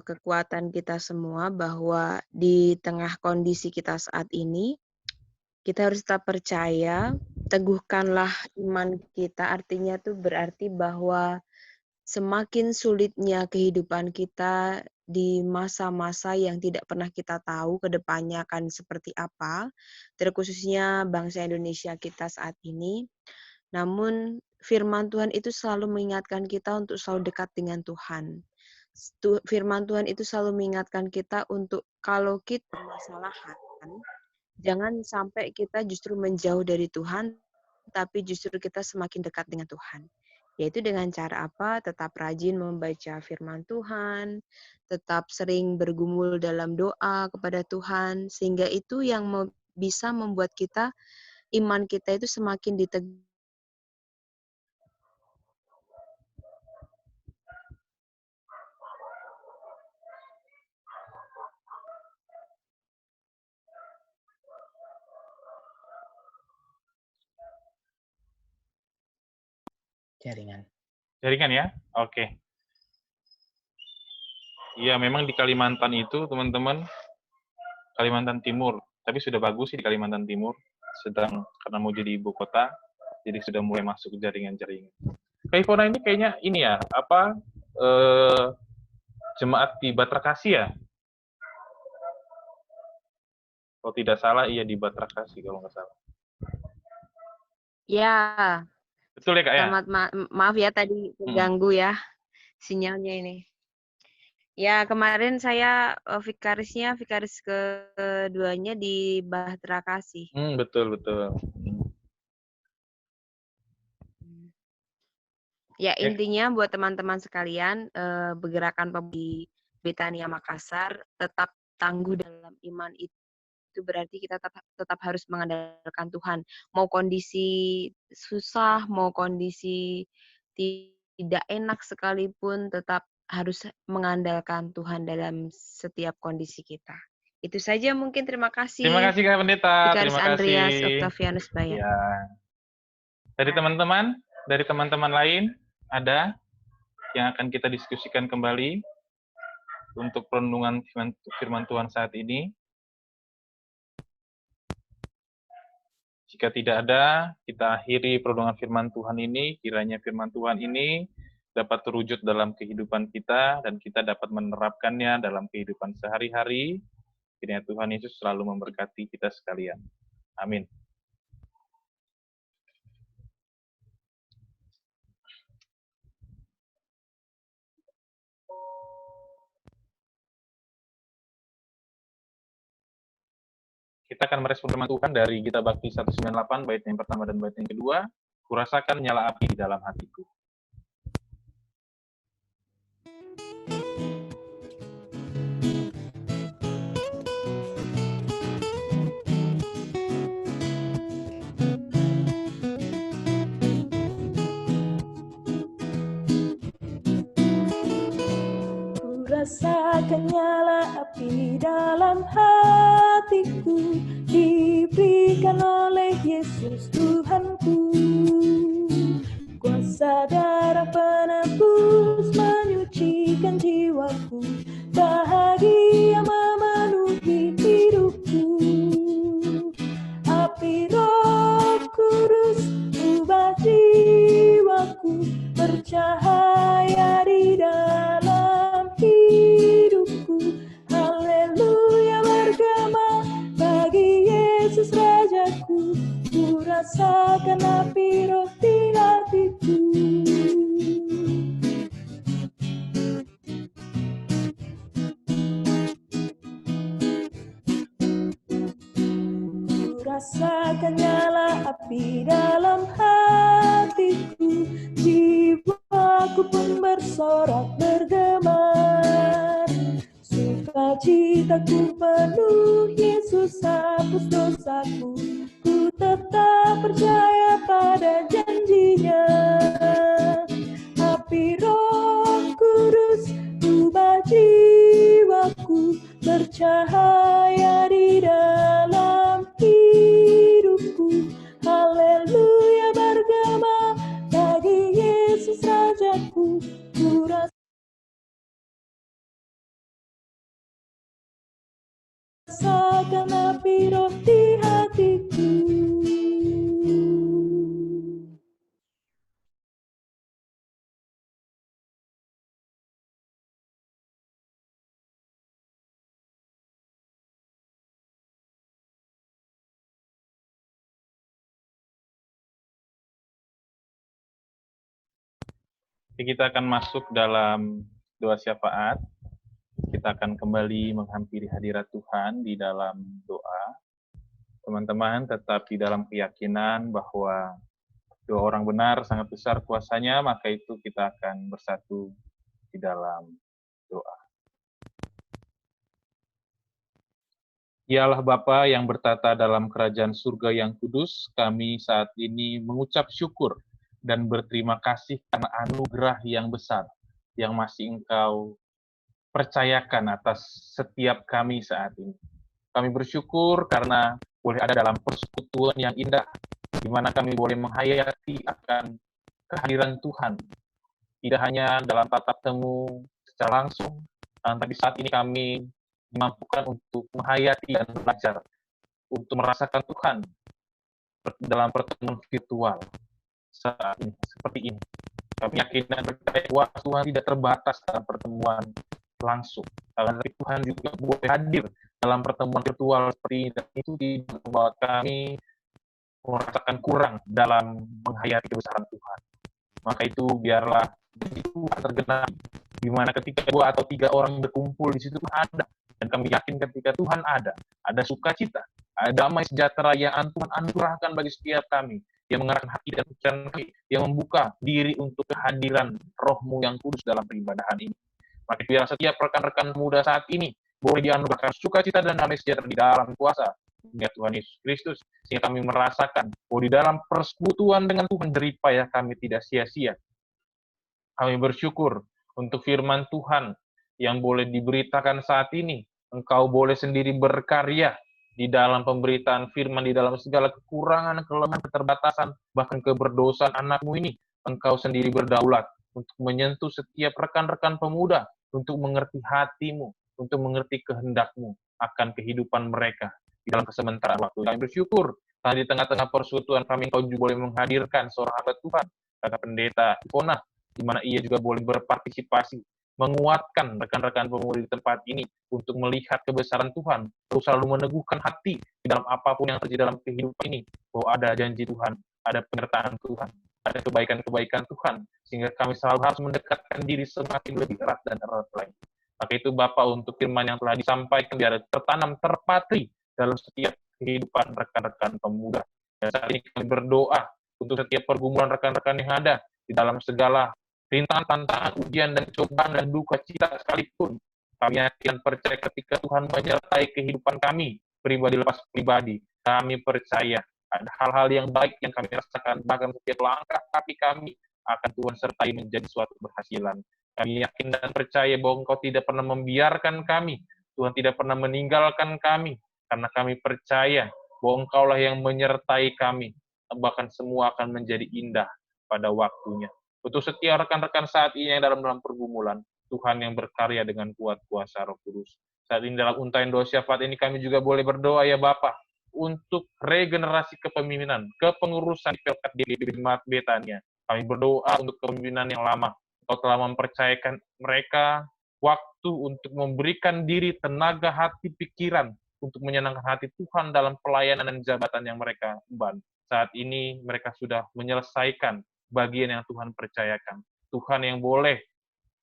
kekuatan kita semua bahwa di tengah kondisi kita saat ini, kita harus tetap percaya, teguhkanlah iman kita, artinya tuh berarti bahwa semakin sulitnya kehidupan kita di masa-masa yang tidak pernah kita tahu ke depannya akan seperti apa, terkhususnya bangsa Indonesia kita saat ini. Namun firman Tuhan itu selalu mengingatkan kita untuk selalu dekat dengan Tuhan. Firman Tuhan itu selalu mengingatkan kita untuk kalau kita permasalahan, jangan sampai kita justru menjauh dari Tuhan, tapi justru kita semakin dekat dengan Tuhan. Yaitu dengan cara apa? Tetap rajin membaca firman Tuhan, tetap sering bergumul dalam doa kepada Tuhan, sehingga itu yang bisa membuat kita, iman kita itu semakin diteguhkan. Jaringan ya? Oke. Iya, memang di Kalimantan itu, teman-teman, Kalimantan Timur, tapi sudah bagus sih di Kalimantan Timur, sedang karena mau jadi ibu kota, jadi sudah mulai masuk jaringan-jaringan. Kak Ivona ini kayaknya ini ya, jemaat di Batrakasi ya? Kalau tidak salah, iya di Batrakasi kalau nggak salah. Ya. Betul ya Kak ya? Selamat maaf ya tadi terganggu ya sinyalnya ini. Ya, kemarin saya vikaris keduanya di Batrakasi. Betul. Ya, intinya buat teman-teman sekalian, pergerakan di Betania Makassar tetap tangguh dalam iman itu berarti kita tetap harus mengandalkan Tuhan. Mau kondisi susah, mau kondisi tidak enak sekalipun, tetap harus mengandalkan Tuhan dalam setiap kondisi kita. Itu saja mungkin, terima kasih. Terima kasih Kak Pendeta, Vikaris terima Andreas kasih. Octavianus Bayang. Ya. Dari teman-teman lain, ada yang akan kita diskusikan kembali untuk perenungan firman Tuhan saat ini? Jika tidak ada, kita akhiri perenungan firman Tuhan ini. Kiranya firman Tuhan ini dapat terwujud dalam kehidupan kita dan kita dapat menerapkannya dalam kehidupan sehari-hari. Kiranya Tuhan Yesus selalu memberkati kita sekalian. Amin. Kita akan merespon firman Tuhan dari Gita Bakti 198, bait yang pertama dan bait yang kedua. Kurasakan nyala api di dalam hatiku. Rasakan nyala api dalam hatiku, diberikan oleh Yesus Tuhanku. Kuasa darah penebus menyucikan jiwaku, bahagia memenuhi hidupku. Api Roh Kudus ubah jiwaku, bercahaya di dalam hidupku. Haleluya, bergema bagi Yesus Rajaku. Ku rasakan api Roh di hatiku. Ku rasakan nyala api dalam hatiku, jiwaku pun bersorak bergema. Sukacitaku penuh, Yesus hapus dosaku. Ku tetap percaya pada janjinya. Api Roh Kudus ubah jiwaku, bercahaya di dalam hidupku. Haleluya, bergema bagi Yesus Rajaku. Ku rasakan api Roh di hatiku. Kita akan masuk dalam doa syafaat. Kita akan kembali menghampiri hadirat Tuhan di dalam doa. Teman-teman tetap di dalam keyakinan bahwa doa orang benar sangat besar kuasanya, maka itu kita akan bersatu di dalam doa. Ya Allah Bapa yang bertata dalam kerajaan surga yang kudus, kami saat ini mengucap syukur dan berterima kasih karena anugerah yang besar yang masih Engkau percayakan atas setiap kami saat ini. Kami bersyukur karena boleh ada dalam persekutuan yang indah, di mana kami boleh menghayati akan kehadiran Tuhan. Tidak hanya dalam tatap temu secara langsung, tapi saat ini kami dimampukan untuk menghayati dan belajar, untuk merasakan Tuhan dalam pertemuan virtual saat ini, seperti ini. Kami yakin dan percaya bahwa Tuhan tidak terbatas dalam pertemuan langsung. Tapi Tuhan juga boleh hadir dalam pertemuan virtual seperti ini, dan itu tidak membuat kami merasakan kurang dalam menghayati kebesaran Tuhan. Maka itu biarlah itu tergenapi, di mana ketika 2 atau 3 orang berkumpul di situ ada. Dan kami yakin ketika Tuhan ada sukacita, ada damai sejahtera yang Tuhan anugerahkan bagi setiap kami, yang mengarahkan hati dan pikiran kami, yang membuka diri untuk kehadiran Roh-Mu yang kudus dalam peribadahan ini. Maka biar setiap rekan-rekan muda saat ini boleh dianugerahkan sukacita dan damai sejahtera di dalam kuasa ya Tuhan Yesus Kristus, sehingga kami merasakan bahwa di dalam persekutuan dengan Tuhan jeripaya kami tidak sia-sia. Kami bersyukur untuk firman Tuhan yang boleh diberitakan saat ini. Engkau boleh sendiri berkarya di dalam pemberitaan firman, di dalam segala kekurangan, kelemahan, keterbatasan, bahkan keberdosaan anak-Mu ini. Engkau sendiri berdaulat untuk menyentuh setiap rekan-rekan pemuda, untuk mengerti hati-Mu, untuk mengerti kehendak-Mu akan kehidupan mereka di dalam kesementaraan waktu. Kami bersyukur, di tengah-tengah persekutuan kami, Engkau juga boleh menghadirkan seorang hamba Tuhan, Kakak Pendeta Ivona, di mana ia juga boleh berpartisipasi, menguatkan rekan-rekan pemuda di tempat ini untuk melihat kebesaran Tuhan, terus selalu meneguhkan hati di dalam apapun yang terjadi dalam kehidupan ini, bahwa ada janji Tuhan, ada penyertaan Tuhan, ada kebaikan-kebaikan Tuhan, sehingga kami selalu harus mendekatkan diri semakin lebih erat dan erat lagi. Maka itu Bapak, untuk firman yang telah disampaikan biar tertanam, terpatri dalam setiap kehidupan rekan-rekan pemuda. Dan saat ini kami berdoa untuk setiap pergumulan rekan-rekan yang ada di dalam segala rintangan, tantangan, ujian, dan cobaan, dan duka cita sekalipun. Kami yakin percaya ketika Tuhan menyertai kehidupan kami, pribadi lepas pribadi, kami percaya ada hal-hal yang baik yang kami rasakan, bahkan setiap langkah kaki kami akan Tuhan sertai menjadi suatu keberhasilan. Kami yakin dan percaya bahwa Engkau tidak pernah membiarkan kami, Tuhan tidak pernah meninggalkan kami, karena kami percaya bahwa Engkaulah yang menyertai kami, bahkan semua akan menjadi indah pada waktunya. Untuk setiap rekan-rekan saat ini yang dalam pergumulan, Tuhan yang berkarya dengan kuat kuasa Roh Kudus. Saat ini dalam untayan doa syafaat ini kami juga boleh berdoa ya Bapa untuk regenerasi kepemimpinan, kepengurusan di Pelkat DPP Jemaat Betania. Kami berdoa untuk kepemimpinan yang lama. Kau telah mempercayakan mereka waktu untuk memberikan diri, tenaga, hati, pikiran untuk menyenangkan hati Tuhan dalam pelayanan dan jabatan yang mereka emban. Saat ini mereka sudah menyelesaikan bagian yang Tuhan percayakan. Tuhan yang boleh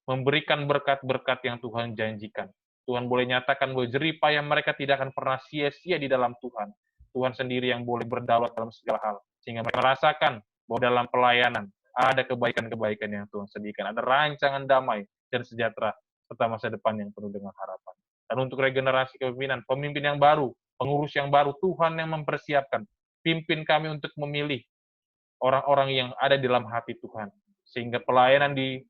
memberikan berkat-berkat yang Tuhan janjikan. Tuhan boleh nyatakan bahwa jerih payah mereka tidak akan pernah sia-sia di dalam Tuhan. Tuhan sendiri yang boleh berdaulat dalam segala hal. Sehingga mereka merasakan bahwa dalam pelayanan ada kebaikan-kebaikan yang Tuhan sediakan. Ada rancangan damai dan sejahtera serta masa depan yang penuh dengan harapan. Dan untuk regenerasi kepemimpinan, pemimpin yang baru, pengurus yang baru, Tuhan yang mempersiapkan. Pimpin kami untuk memilih orang-orang yang ada di dalam hati Tuhan. Sehingga pelayanan di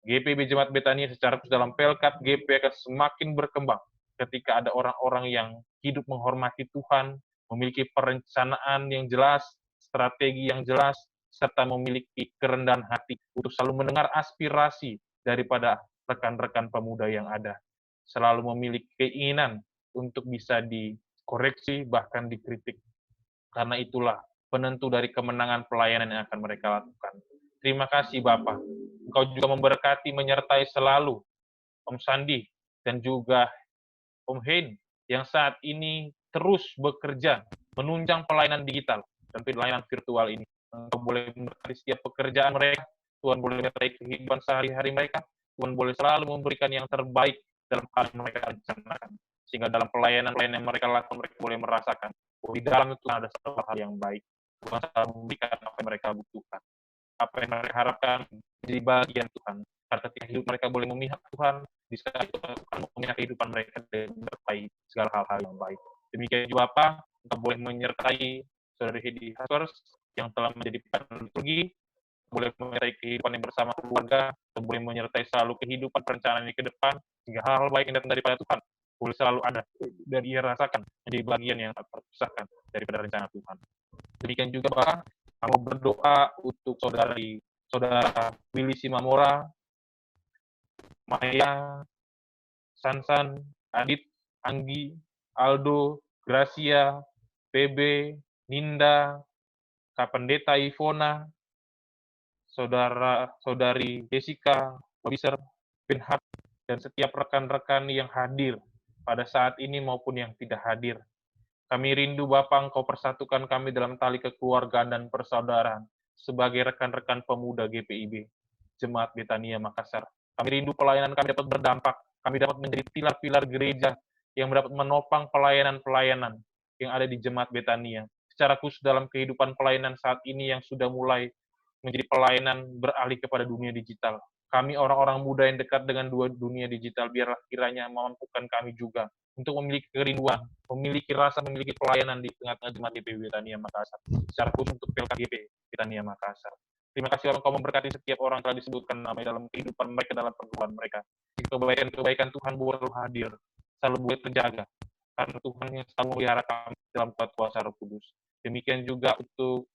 GPB Jemaat Betania secara khusus dalam Pelkat GP akan semakin berkembang ketika ada orang-orang yang hidup menghormati Tuhan, memiliki perencanaan yang jelas, strategi yang jelas, serta memiliki kerendahan hati untuk selalu mendengar aspirasi daripada rekan-rekan pemuda yang ada. Selalu memiliki keinginan untuk bisa dikoreksi, bahkan dikritik. Karena itulah penentu dari kemenangan pelayanan yang akan mereka lakukan. Terima kasih Bapak. Engkau juga memberkati, menyertai selalu Om Sandi dan juga Om Hein yang saat ini terus bekerja menunjang pelayanan digital dan pelayanan virtual ini. Engkau boleh memberkati setiap pekerjaan mereka, Tuhan boleh menyertai kehidupan sehari-hari mereka, Tuhan boleh selalu memberikan yang terbaik dalam hal yang mereka rencanakan. Sehingga dalam pelayanan-pelayanan yang mereka lakukan, mereka boleh merasakan bahwa di dalam itu ada satu hal yang baik. Tuhan selalu memberikan apa yang mereka butuhkan. Apa yang mereka harapkan menjadi bagian Tuhan. Karena ketika hidup mereka boleh memihak Tuhan, di saat itu Tuhan memihak kehidupan mereka dan menyertai segala hal-hal yang baik. Demikian juga apa, kita boleh menyertai Saudari Hedi Haswers yang telah menjadi partner liturgi, boleh menyertai kehidupan yang bersama keluarga, dan boleh menyertai selalu kehidupan perencanaan ini ke depan, sehingga hal-hal baik yang datang daripada Tuhan boleh selalu ada dan ia rasakan menjadi bagian yang tak terpisahkan daripada rencana Tuhan. Demikian juga Bapak, kamu berdoa untuk saudara Willy Simamora, Maya, Sansan, Adit, Anggi, Aldo, Gracia, PB, Ninda, Kak Pendeta Ivona, saudari Jessica, Bobiser, Benhard, dan setiap rekan-rekan yang hadir pada saat ini maupun yang tidak hadir. Kami rindu Bapa, Engkau persatukan kami dalam tali kekeluargaan dan persaudaraan sebagai rekan-rekan pemuda GPIB, Jemaat Betania Makassar. Kami rindu pelayanan kami dapat berdampak, kami dapat menjadi pilar-pilar gereja yang dapat menopang pelayanan-pelayanan yang ada di Jemaat Betania. Secara khusus dalam kehidupan pelayanan saat ini yang sudah mulai menjadi pelayanan beralih kepada dunia digital. Kami orang-orang muda yang dekat dengan dunia digital, biarlah kiranya memampukan kami juga untuk memiliki kerinduan, memiliki rasa, memiliki pelayanan di tengah-tengah Jemaat GPIB Betania Makassar. Secara khusus untuk Pelkat GP Betania Makassar. Terima kasih Engkau memberkati setiap orang telah disebutkan namanya dalam kehidupan mereka, dalam pergumulan mereka. Kebaikan-kebaikan Tuhan boleh hadir, selalu boleh terjaga. Karena Tuhan yang selalu memelihara kami dalam kuasa Roh Kudus. Demikian juga untuk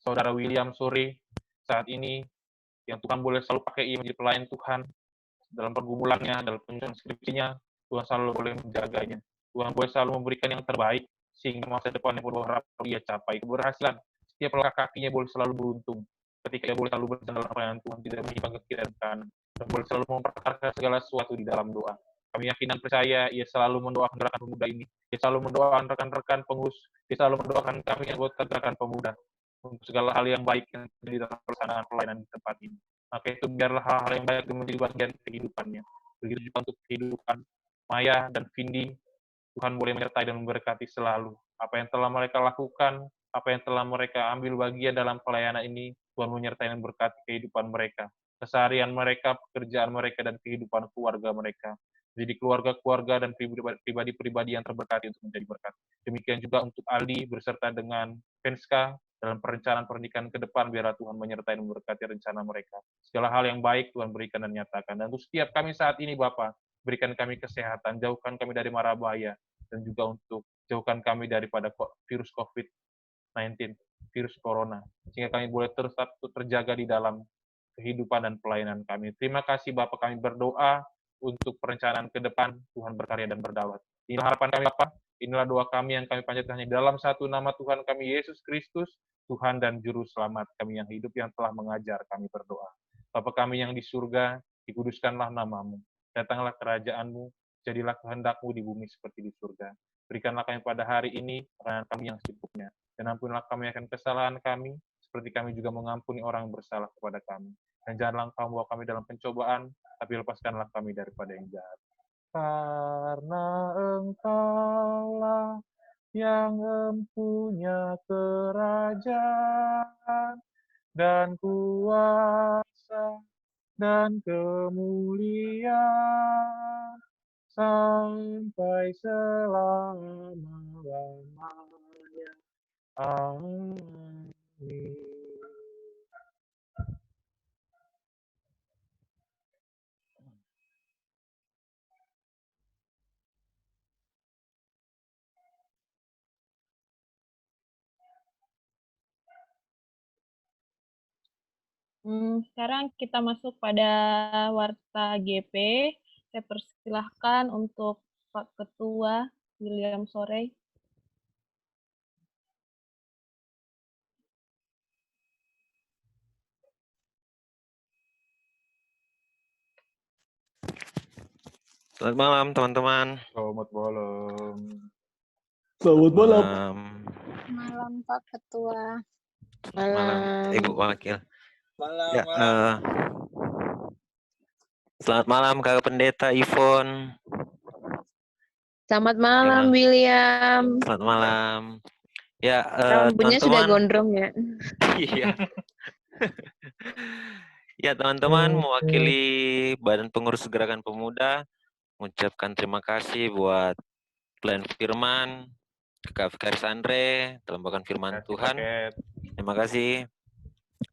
Saudara William Sore saat ini, yang Tuhan boleh selalu pakai ia menjadi pelayan Tuhan dalam pergumulannya, dalam penyusunan skripsinya, Tuhan selalu boleh menjaganya. Tuhan boleh selalu memberikan yang terbaik, sehingga masa depan yang berharap ia capai keberhasilan. Setiap langkah kakinya boleh selalu beruntung, ketika ia boleh selalu berjalan dalam pelayanan Tuhan, tidak menyimpang ke kiri dan kanan, dan boleh selalu memperkatakan segala sesuatu di dalam doa. Kami yakin dan percaya ia selalu mendoakan gerakan pemuda ini, ia selalu mendoakan rekan-rekan pengurus, ia selalu mendoakan kami anggota gerakan pemuda, untuk segala hal yang baik yang terjadi dalam pelaksanaan pelayanan di tempat ini. Maka itu biarlah hal-hal yang baik menjadi bagian kehidupannya. Begitu juga untuk kehidupan Maya dan Vindi, Tuhan boleh menyertai dan memberkati selalu. Apa yang telah mereka lakukan, apa yang telah mereka ambil bagian dalam pelayanan ini, Tuhan menyertai dan berkati kehidupan mereka, keseharian mereka, pekerjaan mereka, dan kehidupan keluarga mereka. Jadi keluarga-keluarga dan pribadi-pribadi yang terberkati untuk menjadi berkat. Demikian juga untuk Aldi beserta dengan Penska dalam perencanaan pernikahan ke depan, biarlah Tuhan menyertai dan memberkati rencana mereka. Segala hal yang baik Tuhan berikan dan nyatakan. Dan untuk setiap kami saat ini, Bapa, berikan kami kesehatan, jauhkan kami dari mara bahaya, dan juga untuk jauhkan kami daripada virus COVID-19, virus corona, sehingga kami boleh terus terjaga di dalam kehidupan dan pelayanan kami. Terima kasih Bapak, kami berdoa untuk perencanaan ke depan, Tuhan berkarya dan berdaulat. Inilah harapan kami Bapak, inilah doa kami yang kami panjatkan hanya dalam satu nama Tuhan kami, Yesus Kristus, Tuhan dan Juru Selamat kami yang hidup, yang telah mengajar kami berdoa. Bapa kami yang di surga, dikuduskanlah namamu, datanglah kerajaan-Mu, jadilah kehendak-Mu di bumi seperti di surga. Berikanlah kami pada hari ini makanan kami yang secukupnya, dan ampunilah kami akan kesalahan kami, seperti kami juga mengampuni orang yang bersalah kepada kami. Dan janganlah Engkau membawa kami dalam pencobaan, tapi lepaskanlah kami daripada yang jahat. Karena Engkaulah yang mempunyai kerajaan dan kuasa dan kemuliaan sampai selama-lamanya. Amin. Sekarang kita masuk pada warta GP. Saya persilahkan untuk Pak Ketua William Sorey. Selamat malam, teman-teman. Selamat malam. Selamat malam. Malam Pak Ketua. Malam, Ibu Wakil. Malam, Ya, selamat malam Kakak Pendeta Ivon. Selamat malam, William. Selamat malam. Ya, Rambutnya sudah teman-teman. gondrong ya. Iya. Ya, teman-teman, mewakili Badan Pengurus Gerakan Pemuda, mengucapkan terima kasih buat pelayan firman, Kak Vikaris Andre, telah membawakan firman Tuhan. Terima kasih.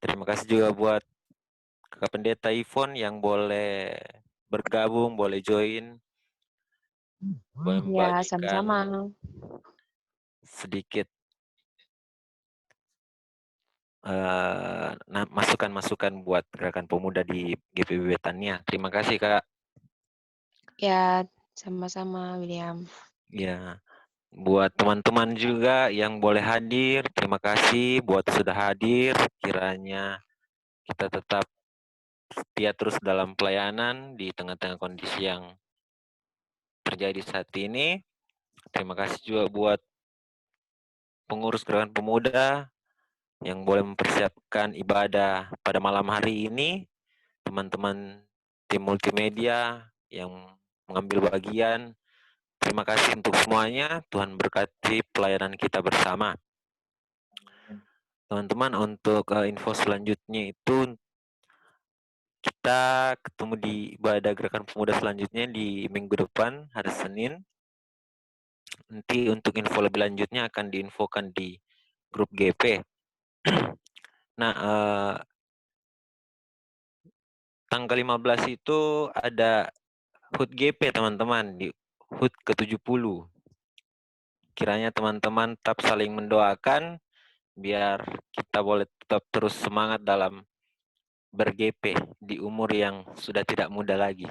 Terima kasih juga buat Kakak Pendeta Ivon yang boleh bergabung, boleh join, boleh Ya, membagikan sama-sama. sedikit masukan-masukan buat gerakan pemuda di GPB Betania. Terima kasih, Kak. Ya, sama-sama, William. Ya, buat teman-teman juga yang boleh hadir, terima kasih buat sudah hadir. Kiranya kita tetap setia terus dalam pelayanan di tengah-tengah kondisi yang terjadi saat ini. Terima kasih juga buat pengurus gerakan pemuda yang boleh mempersiapkan ibadah pada malam hari ini. Teman-teman tim multimedia yang mengambil bagian, terima kasih untuk semuanya. Tuhan berkati pelayanan kita bersama. Teman-teman, untuk info selanjutnya itu kita ketemu di ibadah gerakan pemuda selanjutnya di minggu depan, hari Senin. Nanti untuk info lebih lanjutnya akan diinfokan di grup GP. Nah, tanggal 15 itu ada HUT GP, teman-teman, di HUT ke-70. Kiranya teman-teman tetap saling mendoakan, biar kita boleh tetap terus semangat dalam ber-GP di umur yang sudah tidak muda lagi.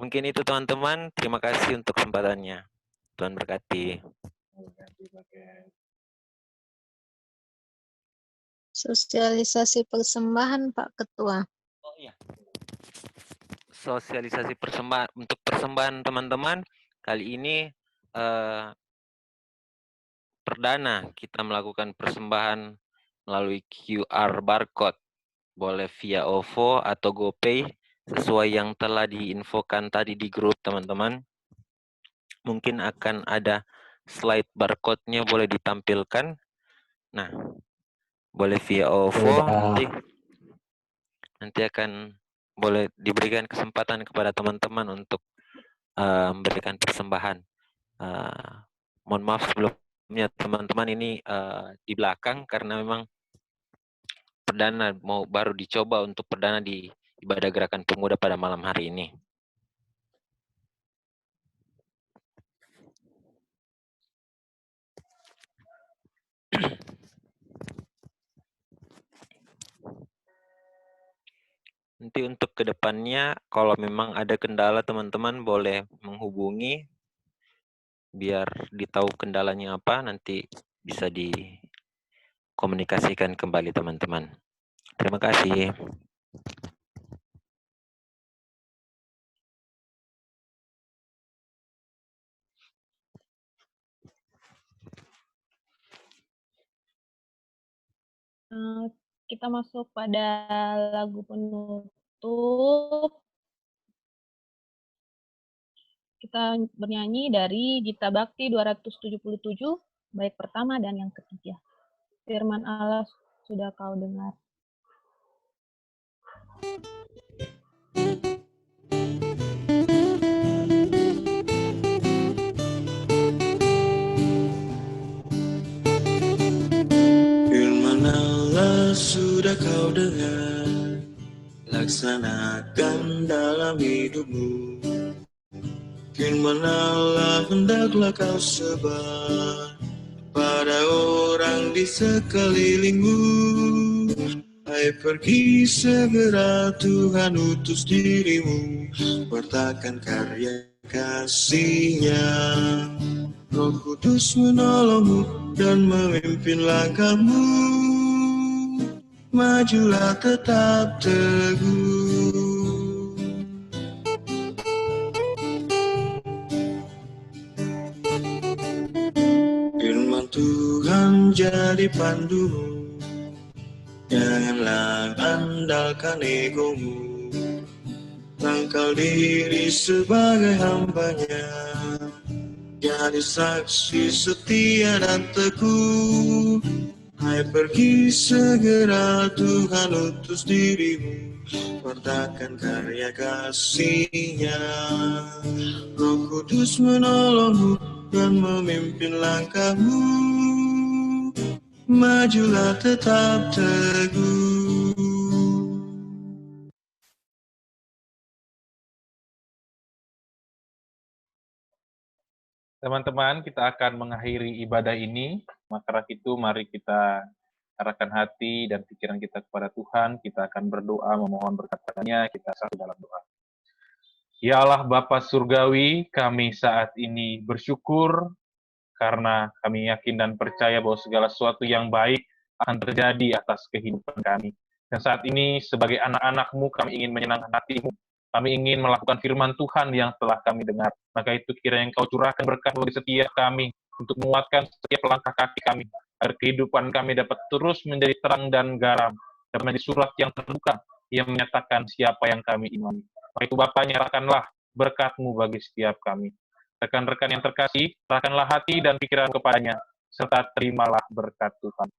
Mungkin itu, teman-teman. Terima kasih untuk kesempatannya. Tuhan berkati. Sosialisasi persembahan, Pak Ketua. Oh iya. Sosialisasi persembahan untuk persembahan, teman-teman. Kali ini perdana kita melakukan persembahan melalui QR barcode, boleh via OVO atau GoPay sesuai yang telah diinfokan tadi di grup, teman-teman. Mungkin akan ada slide barcode-nya boleh ditampilkan. Nah, boleh via OVO nanti akan boleh diberikan kesempatan kepada teman-teman untuk memberikan persembahan. Mohon maaf sebelumnya teman-teman, ini di belakang karena memang perdana baru dicoba untuk perdana di ibadah gerakan pemuda pada malam hari ini. Nanti untuk kedepannya, kalau memang ada kendala, teman-teman boleh menghubungi, biar ditahu kendalanya apa, nanti bisa dikomunikasikan kembali teman-teman. Terima kasih. Kita masuk pada lagu penutup. Kita bernyanyi dari Gita Bakti 277, bait pertama dan yang ketiga. Firman Allah sudah kau dengar. Firman Allah sudah kau dengar, laksanakan dalam hidupmu. Firman Allah hendaklah kau sebar pada orang di sekelilingmu. Hai pergi segera, Tuhan utus dirimu, wartakan karya kasih-Nya. Roh Kudus menolongmu dan memimpin langkahmu, majulah tetap teguh. Firman Tuhan jadi pandumu, janganlah andalkan egomu, tangkal diri sebagai hambanya, jadi saksi setia dan teguh. Hai pergi segera, Tuhan utus dirimu, wartakan karya kasih-Nya. Roh Kudus menolongmu dan memimpin langkahmu, majulah tetap teguh. Teman-teman, kita akan mengakhiri ibadah ini. Maka itu mari kita arahkan hati dan pikiran kita kepada Tuhan. Kita akan berdoa memohon berkat-Nya. Kita satu dalam doa. Ya Allah Bapa Surgawi, kami saat ini bersyukur karena kami yakin dan percaya bahwa segala sesuatu yang baik akan terjadi atas kehidupan kami. Dan saat ini sebagai anak-anak-Mu kami ingin menyenangkan hati-Mu. Kami ingin melakukan firman Tuhan yang telah kami dengar. Maka itu kiranya Engkau curahkan berkat bagi setiap kami untuk menguatkan setiap langkah kaki kami, agar kehidupan kami dapat terus menjadi terang dan garam, dapat menjadi surat yang terbuka yang menyatakan siapa yang kami imani. Maka itu Bapa, nyerahkanlah berkat-Mu bagi setiap kami. Rekan-rekan yang terkasih, serahkanlah hati dan pikiran kepadanya, serta terimalah berkat Tuhan.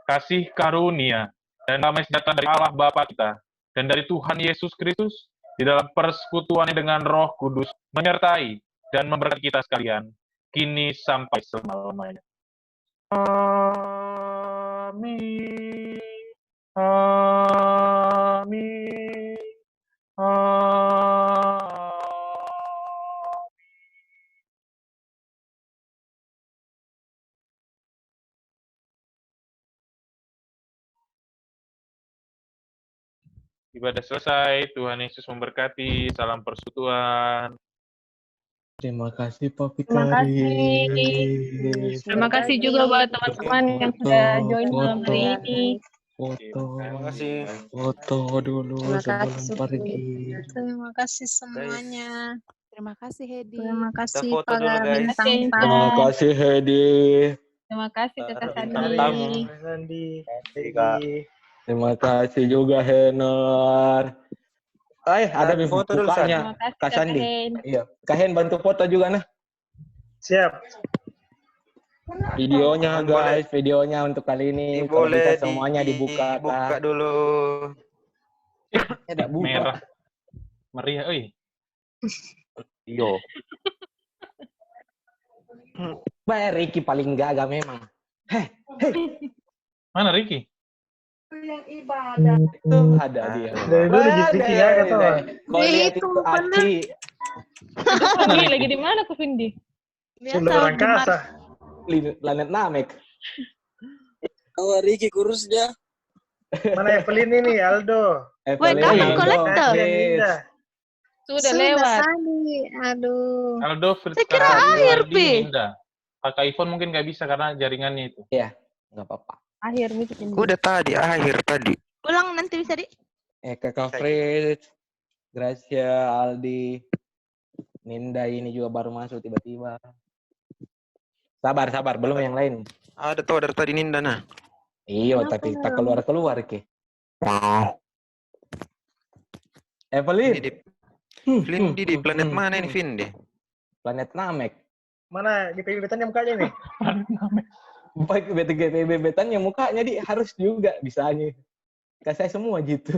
Kasih karunia dan damai sejahtera dari Allah Bapa kita dan dari Tuhan Yesus Kristus di dalam persekutuannya dengan Roh Kudus menyertai dan memberkati kita sekalian, kini sampai selama-lamanya. Amin. Amin. Ibadah selesai, Tuhan Yesus memberkati, salam persekutuan. Terima kasih Pak Terima Fikari. kasih. Terima kasih juga buat teman-teman yang sudah join malam hari ini. Terima kasih. Foto dulu Terima sebelum kasih. pergi. Terima kasih semuanya. Terima kasih Hedi. Terima kasih foto dulu, para guys. bintang Terima Terima tamu. kasih Hedi. Terima kasih Kakak Bintang Sandi. tamu. Terima kasih juga Henor. Ada Foto dulu, San. bukanya Terima kasih Kak Kak Sandi. Hen. Iya, Kak Hen bantu foto juga nah. Siap. Videonya guys, videonya untuk kali ini. Kalau Boleh bisa semuanya dibuka. dibuka dulu. Tidak buka. Merah. Meriah, oi. Yo. Bah, Ricky paling gagal memang. Mana Ricky? Itu ada dia. Dari dulu Ricky nggak ada tuh. Kau lihat itu Aci. Vindi lagi di mana tuh Vindi? Sumber angkasa. Planet Namek. Oh, Ricky kurus dia. Mana Evelyn ini, Aldo? Woi, kamu kolektor. Sudah lewat. Tadi. Aduh. Aldo, Saya kira akhir, Pi. Pakai iPhone mungkin nggak bisa karena jaringannya itu. Iya, nggak apa-apa. Akhir nih. Udah tadi, akhir tadi. Ulang nanti bisa, Dik. Kakak Fritz, Gracia, Aldi, Ninda ini juga baru masuk tiba-tiba. Sabar, belum yang lain. Ada tuh dari tadi Ninda nah. Iya, tapi tak keluar ke. Wow. Evelyn. Vindi di planet mana ini Vindi? Planet Namek. Mana GPB-betannya mukanya nih? Baik GPB-betannya mukanya harus juga bisanya. Kasih semua gitu.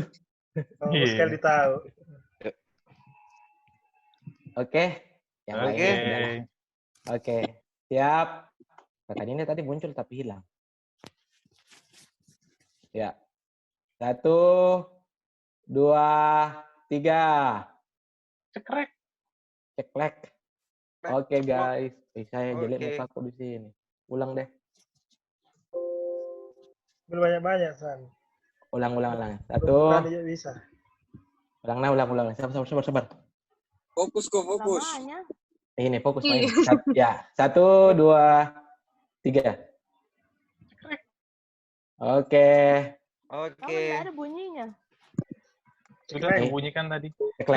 Oh, sekali tahu. Oke. Yang lain. Oke. Siap. Kakak ini tadi muncul tapi hilang. Ya. 1, 2, 3. Ceklek. Oke guys. Saya jelek mukaku di sini. Ulang deh. Belum banyak-banyak, San. Ulang. 1. Bisa. Ulang. Sabar. Fokus. Ini fokus main. Ya. 1, 2, 3. Oke. Nggak ada bunyinya. Sudah bunyikan tadi. Ceklek.